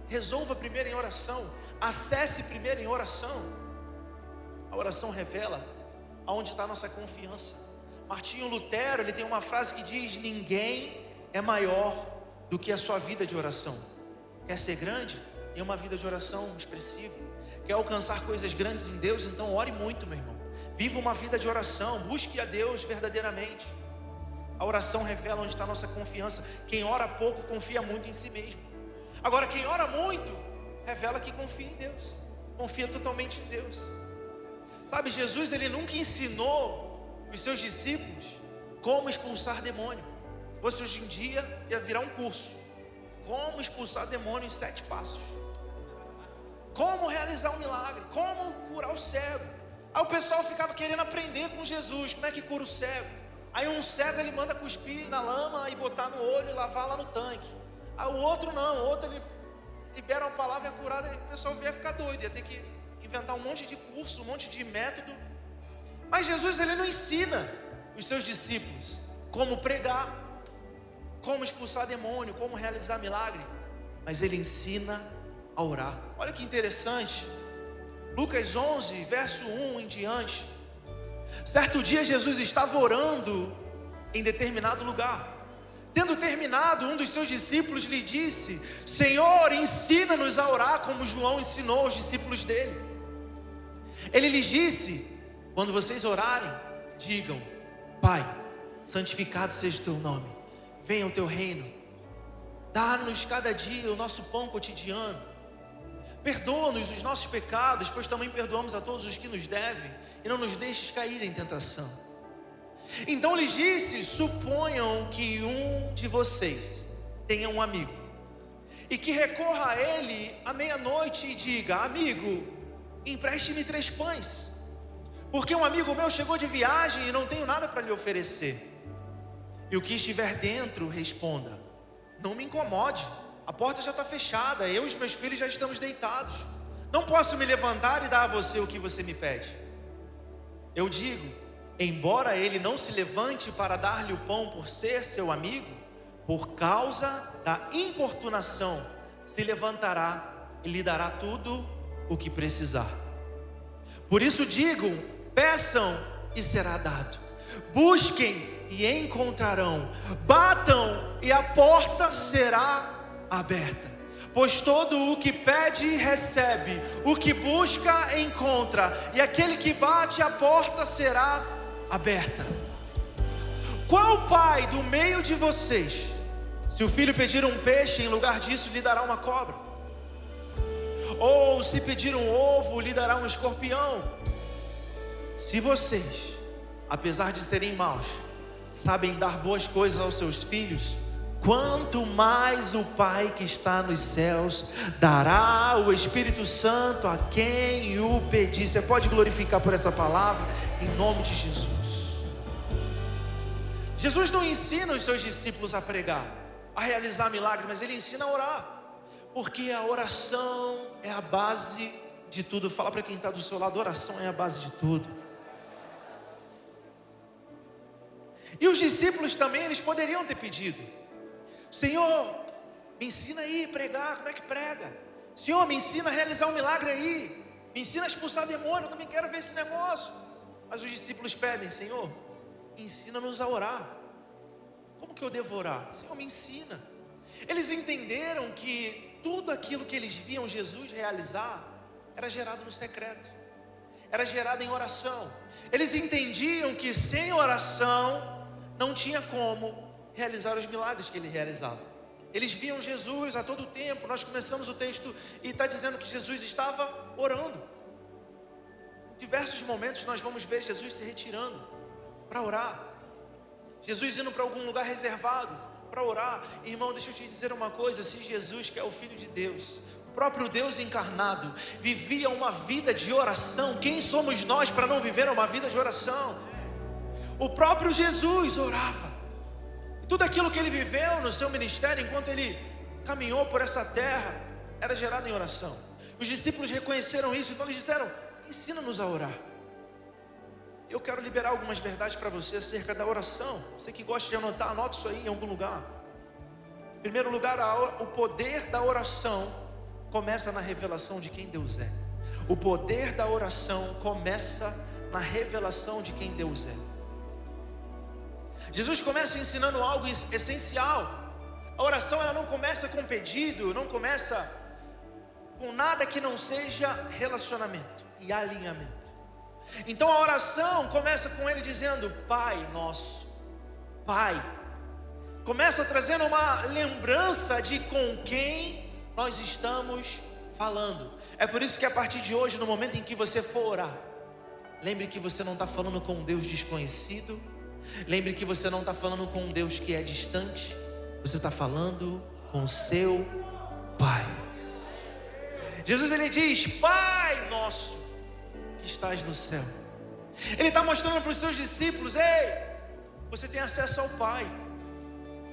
Resolva primeiro em oração. Acesse primeiro em oração. A oração revela aonde está a nossa confiança. Martinho Lutero, ele tem uma frase que diz: ninguém é maior do que a sua vida de oração. Quer ser grande? Tem uma vida de oração expressiva. Quer alcançar coisas grandes em Deus? Então ore muito, meu irmão. Viva uma vida de oração, busque a Deus verdadeiramente. A oração revela onde está a nossa confiança. Quem ora pouco confia muito em si mesmo. Agora, quem ora muito revela que confia em Deus, confia totalmente em Deus. Sabe, Jesus, ele nunca ensinou os seus discípulos como expulsar demônio. Se fosse hoje em dia, ia virar um curso: como expulsar demônio em 7 passos, como realizar um milagre, como curar o cego. Aí o pessoal ficava querendo aprender com Jesus, como é que cura o cego. Aí um cego ele manda cuspir na lama e botar no olho e lavar lá no tanque. Aí o outro não, o outro ele libera uma palavra e é curado. O pessoal ia ficar doido, ia ter que inventar um monte de curso, um monte de método. Mas Jesus, ele não ensina os seus discípulos como pregar, como expulsar demônio, como realizar milagre, mas ele ensina a orar. Olha que interessante, Lucas 11, verso 1 em diante. Certo dia Jesus estava orando em determinado lugar. Tendo terminado, um dos seus discípulos lhe disse: Senhor, ensina-nos a orar como João ensinou aos discípulos dele. Ele lhes disse: quando vocês orarem, digam: Pai, santificado seja o teu nome, venha o teu reino, dá-nos cada dia o nosso pão cotidiano, perdoa-nos os nossos pecados, pois também perdoamos a todos os que nos devem, e não nos deixes cair em tentação. Então lhes disse: suponham que um de vocês tenha um amigo, e que recorra a ele à meia-noite e diga: amigo, empreste-me 3 pães, porque um amigo meu chegou de viagem e não tenho nada para lhe oferecer. E o que estiver dentro responda: não me incomode, a porta já está fechada, eu e os meus filhos já estamos deitados, não posso me levantar e dar a você o que você me pede. Eu digo, embora ele não se levante para dar-lhe o pão por ser seu amigo, por causa da importunação se levantará e lhe dará tudo o que precisar. Por isso digo: peçam e será dado, busquem e encontrarão, batam e a porta será aberta. Pois todo o que pede recebe, o que busca encontra, e aquele que bate a porta será aberta. Qual pai do meio de vocês, se o filho pedir um peixe, em lugar disso lhe dará uma cobra? Ou se pedir um ovo, lhe dará um escorpião? Se vocês, apesar de serem maus, sabem dar boas coisas aos seus filhos, quanto mais o Pai que está nos céus dará o Espírito Santo a quem o pedir. Você pode glorificar por essa palavra, em nome de Jesus. Jesus não ensina os seus discípulos a pregar, a realizar milagres, mas ele ensina a orar, porque a oração é a base de tudo. Fala para quem está do seu lado: oração é a base de tudo. E os discípulos também, eles poderiam ter pedido: Senhor, me ensina aí a pregar, como é que prega? Senhor, me ensina a realizar um milagre aí, me ensina a expulsar demônio, eu também quero ver esse negócio. Mas os discípulos pedem: Senhor, ensina-nos a orar. Como que eu devo orar? Senhor, me ensina. Eles entenderam que tudo aquilo que eles viam Jesus realizar era gerado no secreto, era gerado em oração. Eles entendiam que sem oração não tinha como realizar os milagres que ele realizava. Eles viam Jesus a todo tempo. Nós começamos o texto e está dizendo que Jesus estava orando. Em diversos momentos nós vamos ver Jesus se retirando para orar, Jesus indo para algum lugar reservado para orar. Irmão, deixa eu te dizer uma coisa: se Jesus, que é o Filho de Deus, o próprio Deus encarnado, vivia uma vida de oração, quem somos nós para não viver uma vida de oração? O próprio Jesus orava. Tudo aquilo que ele viveu no seu ministério, enquanto ele caminhou por essa terra, era gerado em oração. Os discípulos reconheceram isso, então eles disseram: ensina-nos a orar. Eu quero liberar algumas verdades para você acerca da oração. Você que gosta de anotar, anota isso aí em algum lugar. Em primeiro lugar, o poder da oração começa na revelação de quem Deus é. O poder da oração começa na revelação de quem Deus é. Jesus começa ensinando algo essencial. A oração, ela não começa com pedido, não começa com nada que não seja relacionamento e alinhamento. Então a oração começa com ele dizendo: Pai nosso, Pai. Começa trazendo uma lembrança de com quem nós estamos falando. É por isso que a partir de hoje, no momento em que você for orar, lembre que você não está falando com um Deus desconhecido. Lembre que você não está falando com um Deus que é distante. Você está falando com o seu Pai. Jesus, ele diz: Pai nosso que estás no céu. Ele está mostrando para os seus discípulos: ei, você tem acesso ao Pai.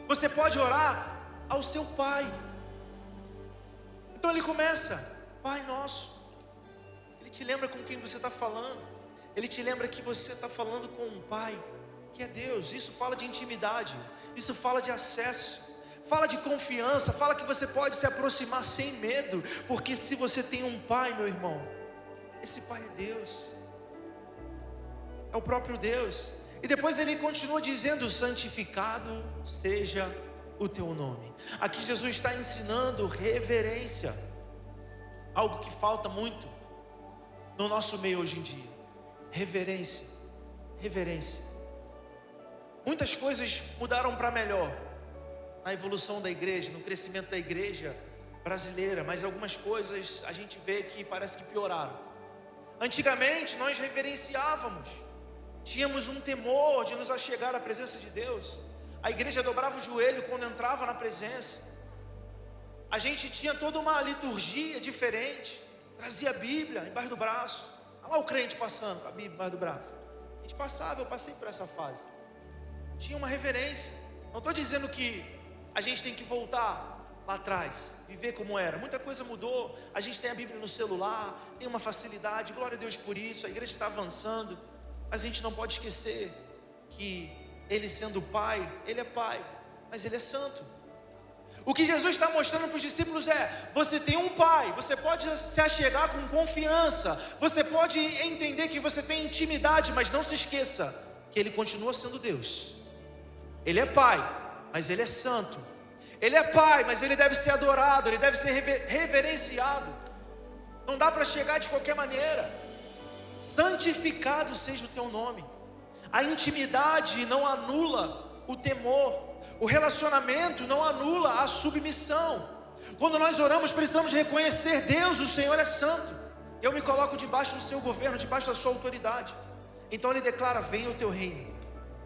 Você pode orar ao seu Pai. Então ele começa: Pai nosso. Ele te lembra com quem você está falando. Ele te lembra que você está falando com um Pai, que é Deus. Isso fala de intimidade, isso fala de acesso, fala de confiança, fala que você pode se aproximar sem medo, porque se você tem um Pai, meu irmão, esse Pai é Deus, é o próprio Deus. E depois ele continua dizendo: santificado seja o teu nome. Aqui Jesus está ensinando reverência, algo que falta muito no nosso meio hoje em dia. Reverência, reverência. Muitas coisas mudaram para melhor na evolução da igreja, no crescimento da igreja brasileira, mas algumas coisas a gente vê que parece que pioraram. Antigamente nós reverenciávamos, tínhamos um temor de nos achegar à presença de Deus. A igreja dobrava o joelho quando entrava na presença. A gente tinha toda uma liturgia diferente, trazia a Bíblia embaixo do braço. Olha lá o crente passando com a Bíblia embaixo do braço. A gente passava, eu passei por essa fase. Tinha uma reverência. Não estou dizendo que a gente tem que voltar lá atrás, viver como era. Muita coisa mudou. A gente tem a Bíblia no celular, tem uma facilidade, glória a Deus por isso. A igreja está avançando, mas a gente não pode esquecer que Ele, sendo Pai, Ele é Pai, mas Ele é santo. O que Jesus está mostrando para os discípulos é: você tem um Pai, você pode se achegar com confiança, você pode entender que você tem intimidade, mas não se esqueça que Ele continua sendo Deus. Ele é Pai, mas Ele é santo. Ele é Pai, mas Ele deve ser adorado, Ele deve ser reverenciado. Não dá para chegar de qualquer maneira. Santificado seja o teu nome. A intimidade não anula o temor. O relacionamento não anula a submissão. Quando nós oramos, precisamos reconhecer: Deus, o Senhor é santo. Eu me coloco debaixo do seu governo, debaixo da sua autoridade. Então Ele declara: venha o teu reino.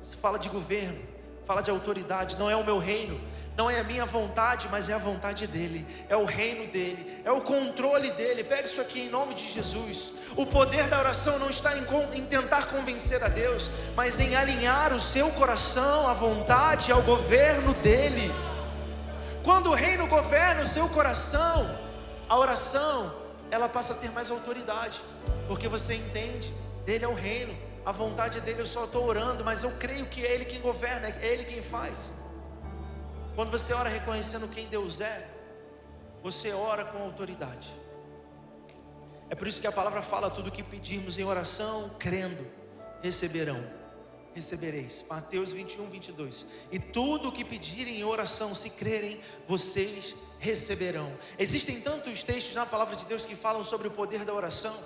Isso fala de governo, fala de autoridade. Não é o meu reino, não é a minha vontade, mas é a vontade dEle. É o reino dEle, é o controle dEle. Pega isso aqui em nome de Jesus. O poder da oração não está em tentar convencer a Deus, mas em alinhar o seu coração à vontade, ao governo dEle. Quando o reino governa o seu coração, a oração, ela passa a ter mais autoridade, porque você entende: dEle é o reino, a vontade dEle. Eu só estou orando, mas eu creio que é Ele quem governa, é Ele quem faz. Quando você ora reconhecendo quem Deus é, você ora com autoridade. É por isso que a palavra fala: tudo que pedirmos em oração, crendo, recebereis. Mateus 21, 22. E tudo o que pedirem em oração, se crerem, vocês receberão. Existem tantos textos na palavra de Deus que falam sobre o poder da oração.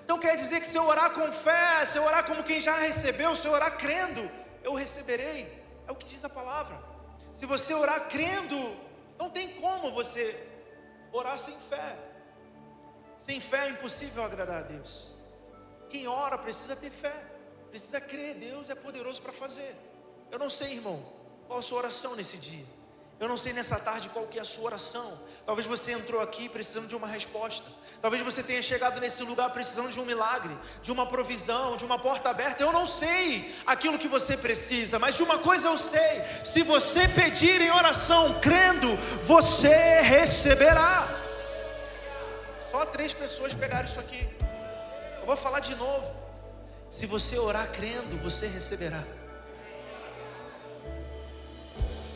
Então quer dizer que se eu orar com fé, se eu orar como quem já recebeu, se eu orar crendo, eu receberei. É o que diz a palavra. Se você orar crendo, não tem como você orar sem fé. Sem fé é impossível agradar a Deus. Quem ora precisa ter fé, precisa crer: Deus é poderoso para fazer. Eu não sei, irmão, qual a sua oração nesse dia. Eu não sei nessa tarde qual que é a sua oração. Talvez você entrou aqui precisando de uma resposta. Talvez você tenha chegado nesse lugar precisando de um milagre, de uma provisão, de uma porta aberta. Eu não sei aquilo que você precisa, mas de uma coisa eu sei: se você pedir em oração crendo, você receberá. Só 3 pessoas pegaram isso aqui. Eu vou falar de novo: se você orar crendo, você receberá.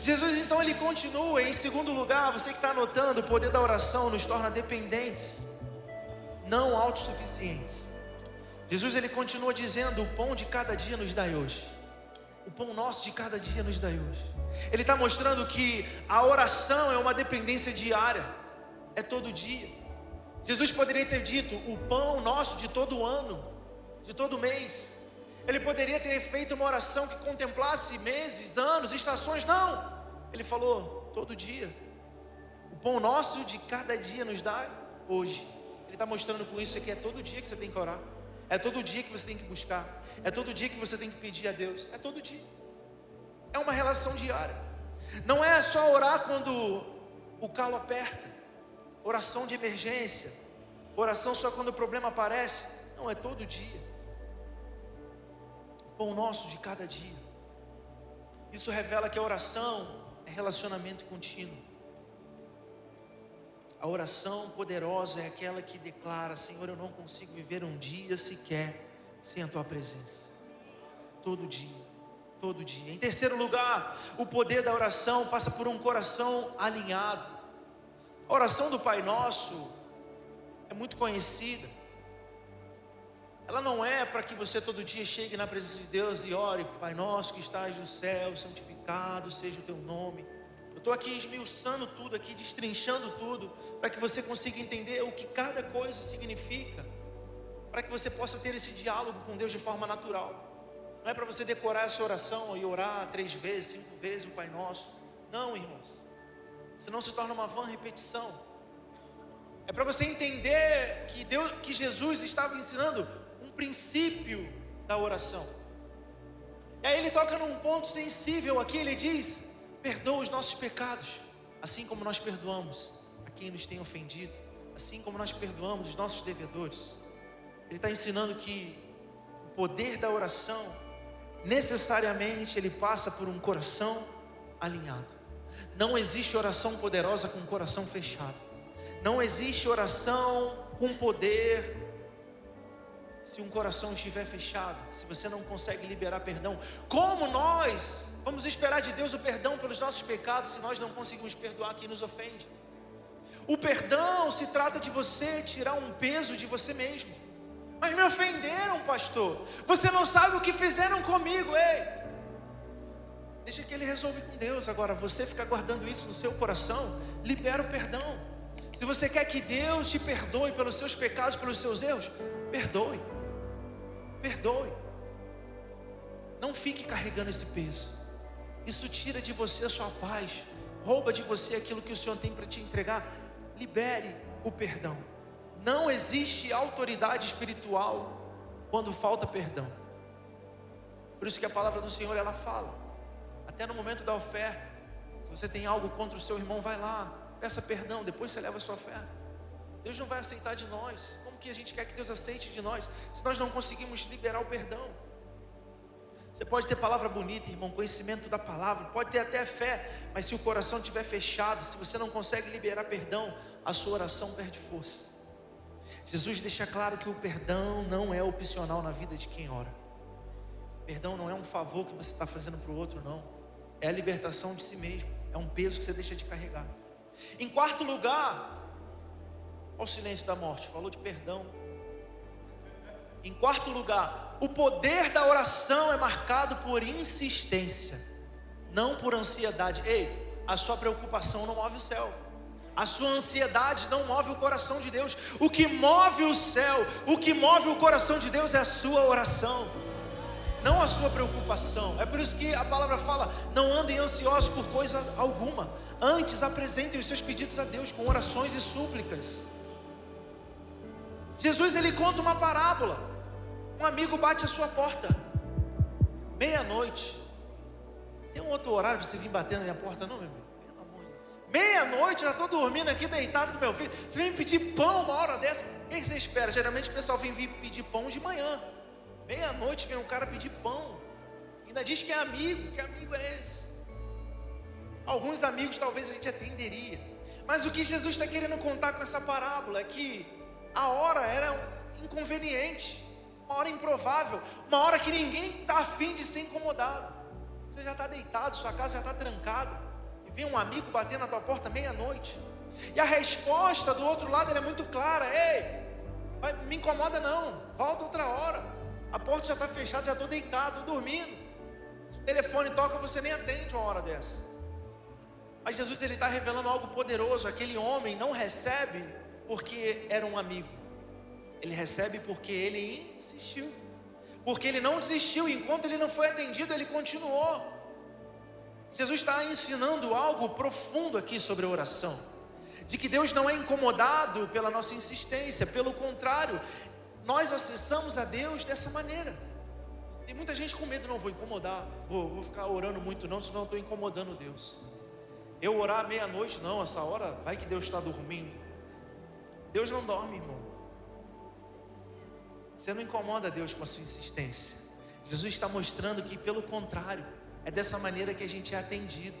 Jesus então ele continua. Em segundo lugar, você que está anotando, o poder da oração nos torna dependentes, não autossuficientes. Jesus ele continua dizendo: o pão de cada dia nos dai hoje. O pão nosso de cada dia nos dai hoje. Ele está mostrando que a oração é uma dependência diária, é todo dia. Jesus poderia ter dito: o pão nosso de todo ano, de todo mês. Ele poderia ter feito uma oração que contemplasse meses, anos, estações. Não, ele falou: todo dia. O pão nosso de cada dia nos dá hoje. Ele está mostrando com isso que é todo dia que você tem que orar, é todo dia que você tem que buscar, é todo dia que você tem que pedir a Deus, é todo dia. É uma relação diária. Não é só orar quando o calo aperta, oração de emergência, oração só quando o problema aparece. Não, é todo dia. O pão nosso de cada dia. Isso revela que a oração é relacionamento contínuo. A oração poderosa é aquela que declara: Senhor, eu não consigo viver um dia sequer sem a tua presença. Todo dia. Todo dia. Em terceiro lugar, o poder da oração passa por um coração alinhado. A oração do Pai Nosso é muito conhecida. Ela não é para que você todo dia chegue na presença de Deus e ore: Pai Nosso que estás no céu, santificado seja o teu nome. Eu estou aqui esmiuçando tudo, aqui destrinchando tudo, para que você consiga entender o que cada coisa significa, para que você possa ter esse diálogo com Deus de forma natural. Não é para você decorar essa oração e orar 3 vezes, 5 vezes o Pai Nosso. Não, irmãos. Senão se torna uma vã repetição. É para você entender que Jesus estava ensinando um princípio da oração. E aí ele toca num ponto sensível aqui. Ele diz: perdoa os nossos pecados, assim como nós perdoamos a quem nos tem ofendido, assim como nós perdoamos os nossos devedores. Ele está ensinando que o poder da oração necessariamente ele passa por um coração alinhado. Não existe oração poderosa com o coração fechado. Não existe oração com poder se um coração estiver fechado, se você não consegue liberar perdão. Como nós vamos esperar de Deus o perdão pelos nossos pecados se nós não conseguimos perdoar quem nos ofende? O perdão se trata de você tirar um peso de você mesmo. Mas me ofenderam, pastor. Você não sabe o que fizeram comigo. Ei, deixa que ele resolve com Deus. Agora, você ficar guardando isso no seu coração, libera o perdão. Se você quer que Deus te perdoe pelos seus pecados, pelos seus erros, perdoe. Perdoe. Não fique carregando esse peso. Isso tira de você a sua paz, rouba de você aquilo que o Senhor tem para te entregar. Libere o perdão. Não existe autoridade espiritual quando falta perdão. Por isso que a palavra do Senhor ela fala, até no momento da oferta: se você tem algo contra o seu irmão, vai lá, peça perdão, depois você leva a sua oferta. Deus não vai aceitar de nós. Como que a gente quer que Deus aceite de nós se nós não conseguimos liberar o perdão? Você pode ter palavra bonita, irmão, conhecimento da palavra, pode ter até fé, mas se o coração estiver fechado, se você não consegue liberar perdão, a sua oração perde força. Jesus deixa claro que o perdão não é opcional na vida de quem ora. Perdão não é um favor que você está fazendo para o outro, não. É a libertação de si mesmo. É um peso que você deixa de carregar. Em quarto lugar, olha o silêncio da morte, falou de perdão. Em quarto lugar, o poder da oração é marcado por insistência, não por ansiedade. Ei, a sua preocupação não move o céu. A sua ansiedade não move o coração de Deus. O que move o céu, o que move o coração de Deus é a sua oração, não a sua preocupação. É por isso que a palavra fala: não andem ansiosos por coisa alguma, antes apresentem os seus pedidos a Deus com orações e súplicas. Jesus ele conta uma parábola. Um amigo bate a sua porta, meia-noite. Tem um outro horário para você vir batendo na minha porta, não, meu amigo? Meia-noite, já estou dormindo aqui deitado com meu filho. Você vem pedir pão uma hora dessa? O que você espera? Geralmente o pessoal vem vir pedir pão de manhã. Meia-noite vem um cara pedir pão. Ainda diz que é amigo. Que amigo é esse? Alguns amigos talvez a gente atenderia. Mas o que Jesus está querendo contar com essa parábola é que a hora era inconveniente, uma hora improvável, uma hora que ninguém está afim de ser incomodado. Você já está deitado, sua casa já está trancada. vem um amigo bater na tua porta meia-noite. E a resposta do outro lado é muito clara: ei, me incomoda não, volta outra hora. A porta já está fechada, já estou deitado, estou dormindo. Se o telefone toca, você nem atende uma hora dessa. Mas Jesus está revelando algo poderoso. Aquele homem não recebe porque era um amigo. Ele recebe porque ele insistiu. Porque ele não desistiu. Enquanto ele não foi atendido, ele continuou. Jesus está ensinando algo profundo aqui sobre a oração. De que Deus não é incomodado pela nossa insistência. Pelo contrário, nós acessamos a Deus dessa maneira. Tem muita gente com medo: não vou incomodar, vou ficar orando muito não, senão eu estou incomodando Deus. Eu orar à meia-noite, não, essa hora vai que Deus está dormindo. Deus não dorme, irmão. Você não incomoda Deus com a sua insistência. Jesus está mostrando que, pelo contrário, é dessa maneira que a gente é atendido.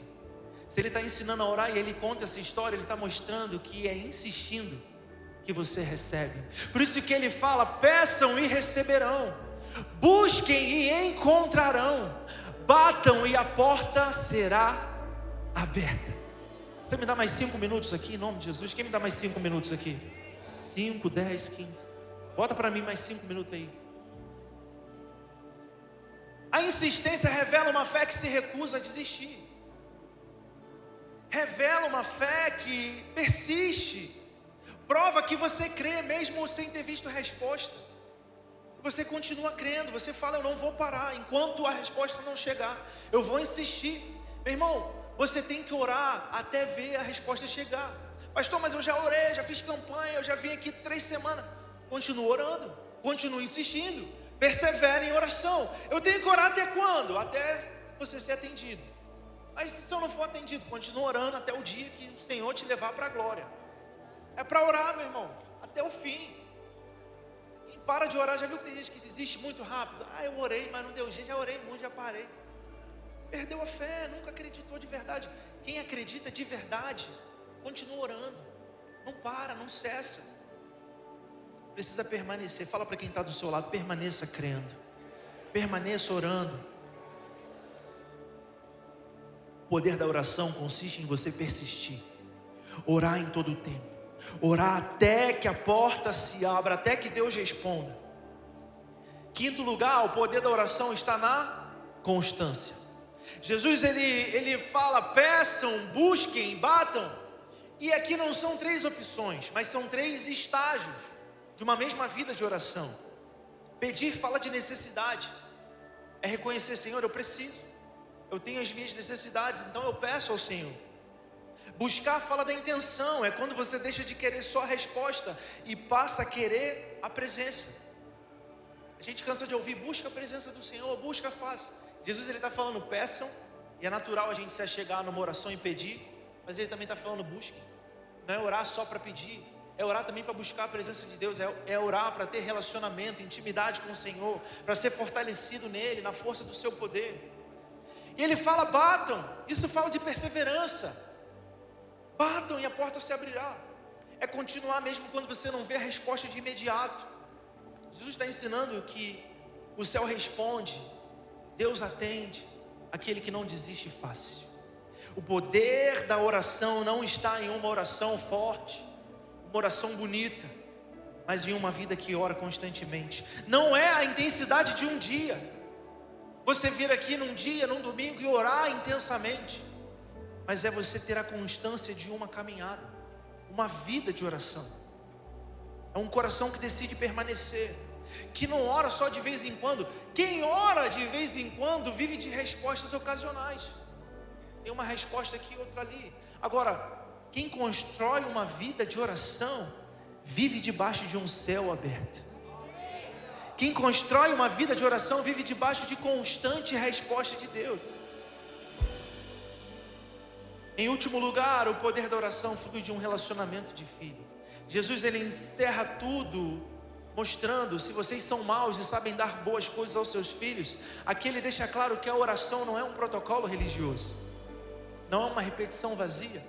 Se Ele está ensinando a orar e Ele conta essa história, Ele está mostrando que é insistindo que você recebe. Por isso que Ele fala: peçam e receberão, busquem e encontrarão, batam e a porta será aberta. Você me dá mais 5 minutos aqui, em nome de Jesus? Quem me dá mais 5 minutos aqui? 5, 10, 15. Bota para mim mais 5 minutos aí. A insistência revela uma fé que se recusa a desistir. Revela uma fé que persiste. Prova que você crê mesmo sem ter visto a resposta. Você continua crendo. Você fala: eu não vou parar enquanto a resposta não chegar. Eu vou insistir. Meu irmão, você tem que orar até ver a resposta chegar. Pastor, mas eu já orei, já fiz campanha, eu já vim aqui 3 semanas. Continua orando, continua insistindo, persevera em oração. Eu tenho que orar até quando? Até você ser atendido. Mas se eu não for atendido, continua orando até o dia que o Senhor te levar para a glória. É para orar, meu irmão, até o fim. Quem para de orar, já viu que tem gente que desiste muito rápido? Eu orei, mas não deu jeito, já orei muito, já parei. Perdeu a fé, nunca acreditou de verdade. Quem acredita de verdade, continua orando. Não para, não cessa. Precisa permanecer. Fala para quem está do seu lado: permaneça crendo. Permaneça orando. O poder da oração consiste em você persistir. Orar em todo o tempo. Orar até que a porta se abra, até que Deus responda. 5º lugar, o poder da oração está na constância. Jesus ele fala: peçam, busquem, batam. E aqui não são 3 opções, mas são 3 estágios de uma mesma vida de oração. Pedir fala de necessidade. É reconhecer: Senhor, eu preciso, eu tenho as minhas necessidades, então eu peço ao Senhor. Buscar fala da intenção. É quando você deixa de querer só a resposta e passa a querer a presença. A gente cansa de ouvir: busca a presença do Senhor, busca a face. Jesus ele está falando: peçam. E é natural a gente se achegar numa oração e pedir, mas Ele também está falando: busquem. Não é orar só para pedir, é orar também para buscar a presença de Deus. É orar para ter relacionamento, intimidade com o Senhor, para ser fortalecido nele, na força do seu poder. E Ele fala: batam. Isso fala de perseverança. Batam e a porta se abrirá. É continuar mesmo quando você não vê a resposta de imediato. Jesus está ensinando que o céu responde, Deus atende aquele que não desiste fácil. O poder da oração não está em uma oração forte, uma oração bonita, mas em uma vida que ora constantemente. Não é a intensidade de um dia. Você vir aqui num dia, num domingo e orar intensamente, mas é você ter a constância de uma caminhada, uma vida de oração. É um coração que decide permanecer, que não ora só de vez em quando. Quem ora de vez em quando vive de respostas ocasionais. Tem uma resposta aqui, outra ali. Agora, quem constrói uma vida de oração vive debaixo de um céu aberto. Quem constrói uma vida de oração vive debaixo de constante resposta de Deus. Em último lugar, o poder da oração flui de um relacionamento de filho. Jesus ele encerra tudo mostrando: se vocês são maus e sabem dar boas coisas aos seus filhos. Aqui ele deixa claro que a oração não é um protocolo religioso, não é uma repetição vazia.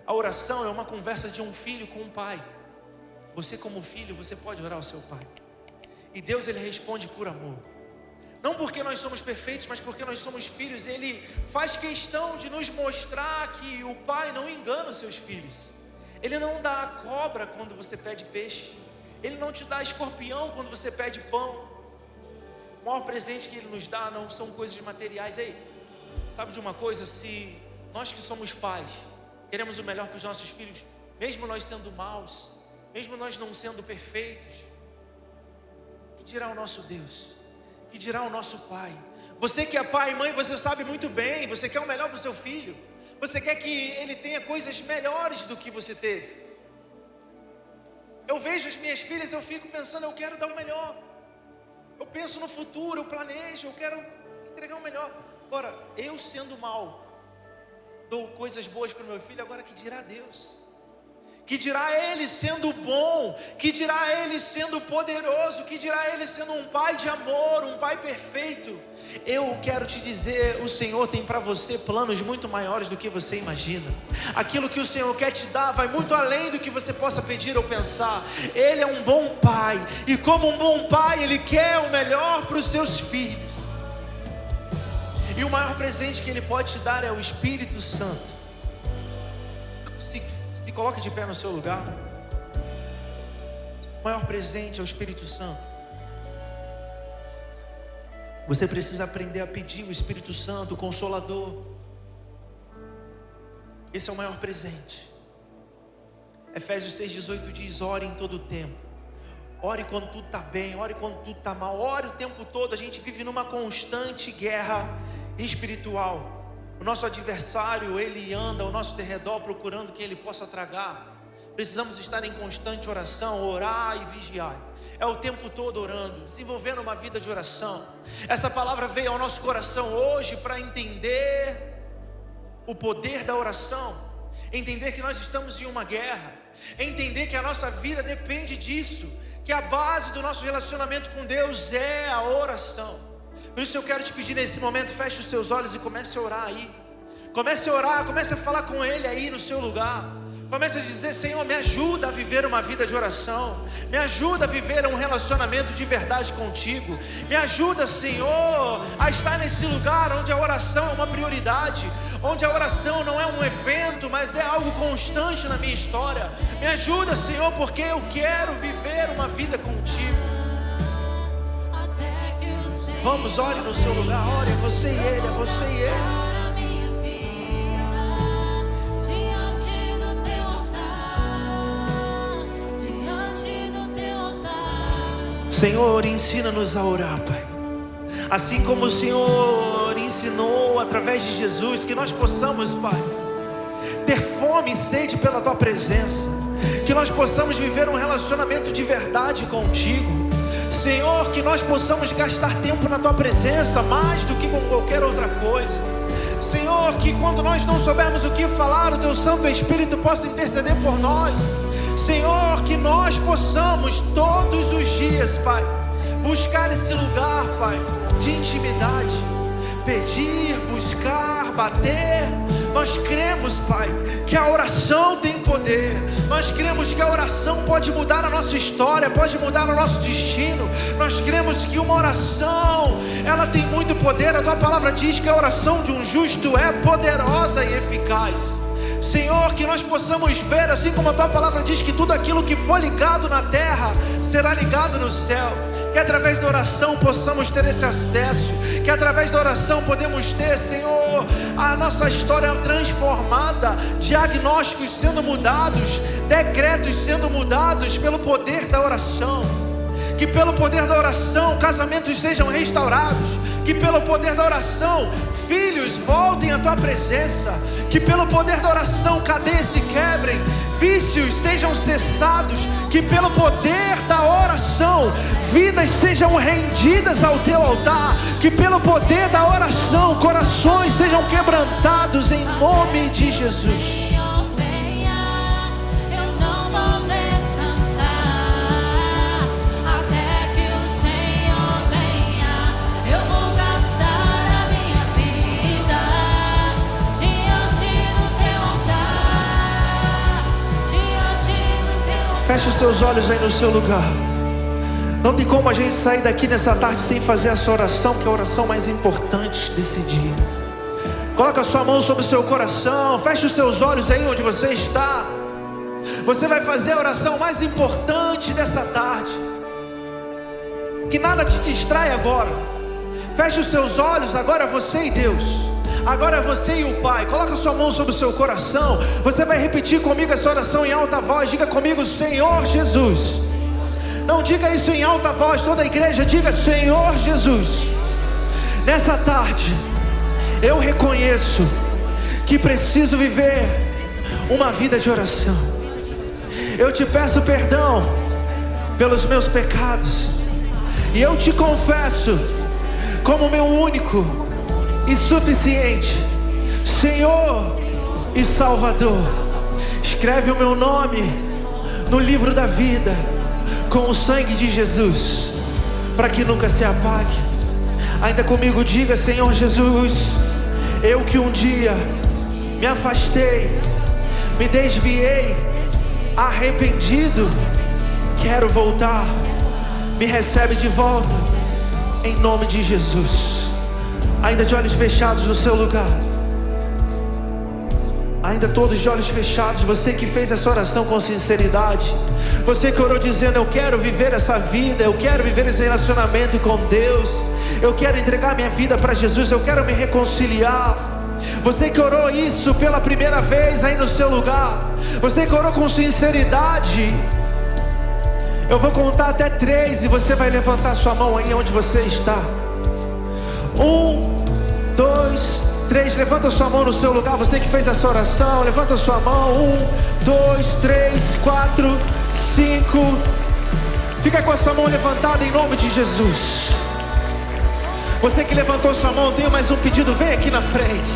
A oração é uma conversa de um filho com um pai. Você como filho, você pode orar ao seu pai, e Deus ele responde por amor. Não porque nós somos perfeitos, mas porque nós somos filhos. Ele faz questão de nos mostrar que o Pai não engana os seus filhos. Ele não dá a cobra quando você pede peixe. Ele não te dá escorpião quando você pede pão. O maior presente que Ele nos dá não são coisas materiais. Ei, sabe de uma coisa? Se nós que somos pais queremos o melhor para os nossos filhos, mesmo nós sendo maus, mesmo nós não sendo perfeitos, que dirá o nosso Deus? Que dirá o nosso Pai? Você que é pai e mãe, você sabe muito bem, você quer o melhor para o seu filho, você quer que ele tenha coisas melhores do que você teve. Eu vejo as minhas filhas, eu fico pensando, eu quero dar o melhor. Eu penso no futuro, eu planejo, eu quero entregar o melhor. Agora, eu sendo mal, dou coisas boas para o meu filho, agora que dirá Deus? Que dirá Ele sendo bom? Que dirá Ele sendo poderoso? Que dirá Ele sendo um Pai de amor, um Pai perfeito? Eu quero te dizer, o Senhor tem para você planos muito maiores do que você imagina. Aquilo que o Senhor quer te dar vai muito além do que você possa pedir ou pensar. Ele é um bom Pai, e como um bom Pai, Ele quer o melhor para os seus filhos. E o maior presente que Ele pode te dar é o Espírito Santo. Se coloque de pé no seu lugar. O maior presente é o Espírito Santo. Você precisa aprender a pedir o Espírito Santo, o Consolador. Esse é o maior presente. Efésios 6,18 diz: ore em todo o tempo. Ore quando tudo está bem, ore quando tudo está mal. Ore o tempo todo. A gente vive numa constante guerra espiritual. O nosso adversário, ele anda ao nosso derredor procurando quem ele possa tragar. Precisamos estar em constante oração, orar e vigiar. É o tempo todo orando, desenvolvendo uma vida de oração. Essa palavra veio ao nosso coração hoje para entender o poder da oração. Entender que nós estamos em uma guerra. Entender que a nossa vida depende disso. Que a base do nosso relacionamento com Deus é a oração. Por isso eu quero te pedir nesse momento, feche os seus olhos e comece a orar aí. Comece a orar, comece a falar com Ele aí no seu lugar. Comece a dizer: Senhor, me ajuda a viver uma vida de oração. Me ajuda a viver um relacionamento de verdade contigo. Me ajuda, Senhor, a estar nesse lugar onde a oração é uma prioridade. Onde a oração não é um evento, mas é algo constante na minha história. Me ajuda, Senhor, porque eu quero viver uma vida contigo. Vamos, ore no seu lugar, ore, é você e Ele, é você e Ele. Senhor, ensina-nos a orar, Pai. Assim como o Senhor ensinou através de Jesus, que nós possamos, Pai, ter fome e sede pela Tua presença. Que nós possamos viver um relacionamento de verdade contigo. Senhor, que nós possamos gastar tempo na Tua presença mais do que com qualquer outra coisa. Senhor, que quando nós não soubermos o que falar, o Teu Santo Espírito possa interceder por nós. Senhor, que nós possamos todos os dias, Pai, buscar esse lugar, Pai, de intimidade. Pedir, buscar, bater. Nós cremos, Pai, que a oração tem poder. Nós cremos que a oração pode mudar a nossa história, pode mudar o nosso destino. Nós cremos que uma oração, ela tem muito poder. A Tua palavra diz que a oração de um justo é poderosa e eficaz. Senhor, que nós possamos ver, assim como a Tua palavra diz, que tudo aquilo que for ligado na terra será ligado no céu. Que através da oração possamos ter esse acesso. Que através da oração podemos ter, Senhor, a nossa história transformada. Diagnósticos sendo mudados, decretos sendo mudados pelo poder da oração. Que pelo poder da oração casamentos sejam restaurados. Que pelo poder da oração filhos voltem à Tua presença. Que pelo poder da oração cadeias se quebrem, vícios sejam cessados. Que pelo poder da oração vidas sejam rendidas ao Teu altar. Que pelo poder da oração corações sejam quebrantados em nome de Jesus. Feche os seus olhos aí no seu lugar. Não tem como a gente sair daqui nessa tarde sem fazer essa oração, que é a oração mais importante desse dia. Coloca a sua mão sobre o seu coração, feche os seus olhos aí onde você está. Você vai fazer a oração mais importante dessa tarde. Que nada te distrai agora. Feche os seus olhos, agora é você e Deus. Agora é você e o Pai. Coloca a sua mão sobre o seu coração. Você vai repetir comigo essa oração em alta voz. Diga comigo: Senhor Jesus. Não diga isso em alta voz, toda a igreja diga: Senhor Jesus. Nessa tarde eu reconheço que preciso viver uma vida de oração. Eu te peço perdão pelos meus pecados, e eu te confesso como meu único e suficiente Senhor e Salvador. Escreve o meu nome no livro da vida com o sangue de Jesus, para que nunca se apague. Ainda comigo diga: Senhor Jesus, eu que um dia me afastei, me desviei, arrependido, quero voltar. Me recebe de volta, em nome de Jesus. Ainda de olhos fechados no seu lugar, ainda todos de olhos fechados. Você que fez essa oração com sinceridade, você que orou dizendo: eu quero viver essa vida, eu quero viver esse relacionamento com Deus, eu quero entregar minha vida para Jesus, eu quero me reconciliar. Você que orou isso pela primeira vez aí no seu lugar, você que orou com sinceridade, eu vou contar até 3 e você vai levantar sua mão aí onde você está. 1, 2, 3, levanta sua mão no seu lugar. Você que fez essa oração, levanta sua mão. 1, 2, 3, 4, 5. Fica com a sua mão levantada em nome de Jesus. Você que levantou sua mão, tenho mais um pedido. Vem aqui na frente,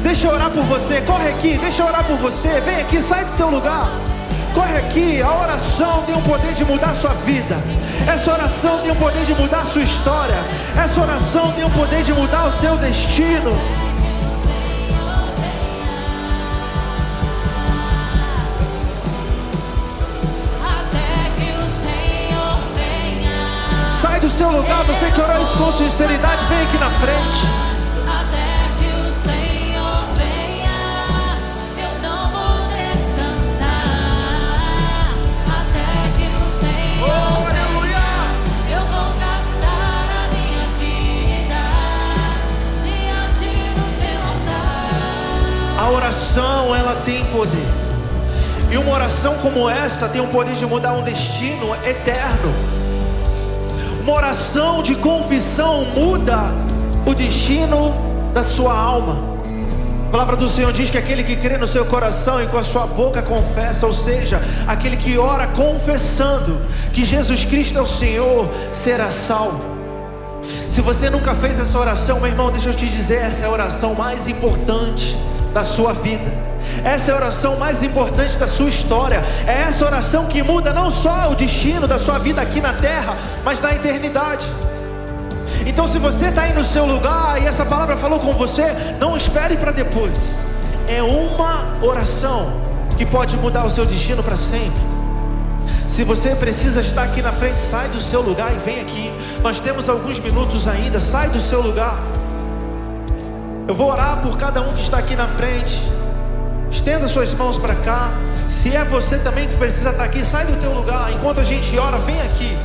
deixa eu orar por você. Corre aqui, deixa eu orar por você. Vem aqui, sai do teu lugar. Corre aqui. A oração tem o poder de mudar a sua vida. Essa oração tem o poder de mudar a sua história. Essa oração tem o poder de mudar o seu destino. Sai do seu lugar, você que orou isso com sinceridade, vem aqui na frente. Até que o Senhor venha, eu não vou descansar. Até que o Senhor venha, eu vou gastar a minha vida diante do teu altar. A oração, ela tem poder. E uma oração como esta tem o poder de mudar um destino eterno. Uma oração de confissão muda o destino da sua alma. A palavra do Senhor diz que aquele que crê no seu coração e com a sua boca confessa, ou seja, aquele que ora confessando que Jesus Cristo é o Senhor, será salvo. Se você nunca fez essa oração, meu irmão, deixa eu te dizer, essa é a oração mais importante da sua vida. Essa é a oração mais importante da sua história. É essa oração que muda não só o destino da sua vida aqui na terra, mas na eternidade. Então, se você está aí no seu lugar e essa palavra falou com você, não espere para depois. É uma oração que pode mudar o seu destino para sempre. Se você precisa estar aqui na frente, sai do seu lugar e vem aqui. Nós temos alguns minutos ainda. Sai do seu lugar. Eu vou orar por cada um que está aqui na frente. Estenda suas mãos para cá. Se é você também que precisa estar aqui, sai do teu lugar. Enquanto a gente ora, vem aqui.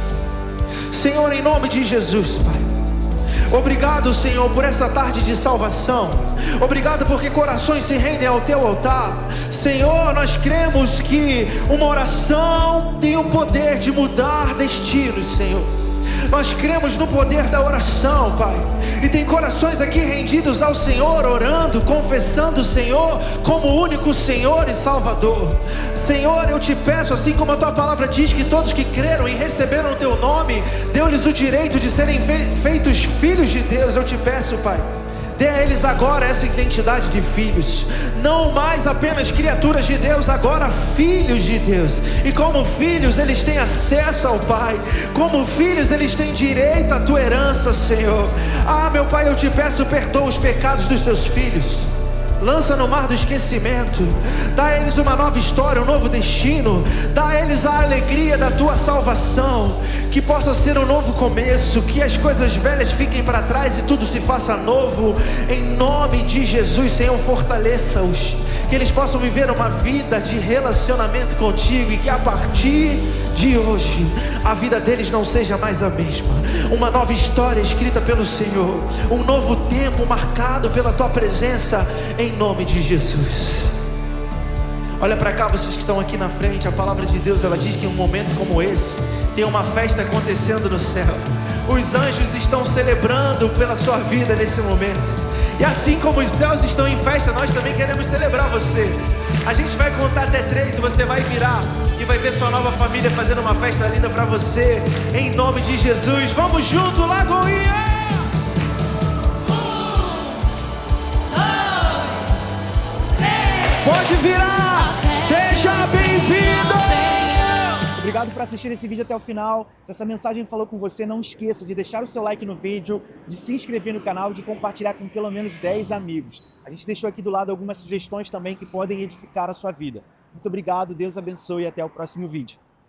Senhor, em nome de Jesus, Pai, obrigado, Senhor, por essa tarde de salvação. Obrigado porque corações se rendem ao teu altar. Senhor, nós cremos que uma oração tem o poder de mudar destinos, Senhor. Nós cremos no poder da oração, Pai. E tem corações aqui rendidos ao Senhor, orando, confessando o Senhor como o único Senhor e Salvador. Senhor, eu te peço, assim como a tua palavra diz, que todos que creram e receberam o teu nome, deu-lhes o direito de serem feitos filhos de Deus. Eu te peço, Pai, dê a eles agora essa identidade de filhos. Não mais apenas criaturas de Deus, agora filhos de Deus. E como filhos eles têm acesso ao Pai. Como filhos eles têm direito à tua herança, Senhor. Ah, meu Pai, eu te peço, perdoa os pecados dos teus filhos. lança no mar do esquecimento, dá a eles uma nova história, um novo destino, dá a eles a alegria da tua salvação, que possa ser um novo começo, que as coisas velhas fiquem para trás e tudo se faça novo, em nome de Jesus. Senhor, fortaleça-os, que eles possam viver uma vida de relacionamento contigo e que a partir de hoje a vida deles não seja mais a mesma, uma nova história escrita pelo Senhor, um novo tempo marcado pela tua presença, em nome de Jesus. Olha para cá, vocês que estão aqui na frente. A palavra de Deus, ela diz que em um momento como esse tem uma festa acontecendo no céu. Os anjos estão celebrando pela sua vida nesse momento. E assim como os céus estão em festa, nós também queremos celebrar você. A gente vai contar até 3 e você vai virar e vai ver sua nova família fazendo uma festa linda para você, em nome de Jesus. Vamos junto, Lagoinha! Pode virar! Seja bem-vindo! Obrigado por assistir esse vídeo até o final. Se essa mensagem falou com você, não esqueça de deixar o seu like no vídeo, de se inscrever no canal e de compartilhar com pelo menos 10 amigos. A gente deixou aqui do lado algumas sugestões também que podem edificar a sua vida. Muito obrigado, Deus abençoe e até o próximo vídeo.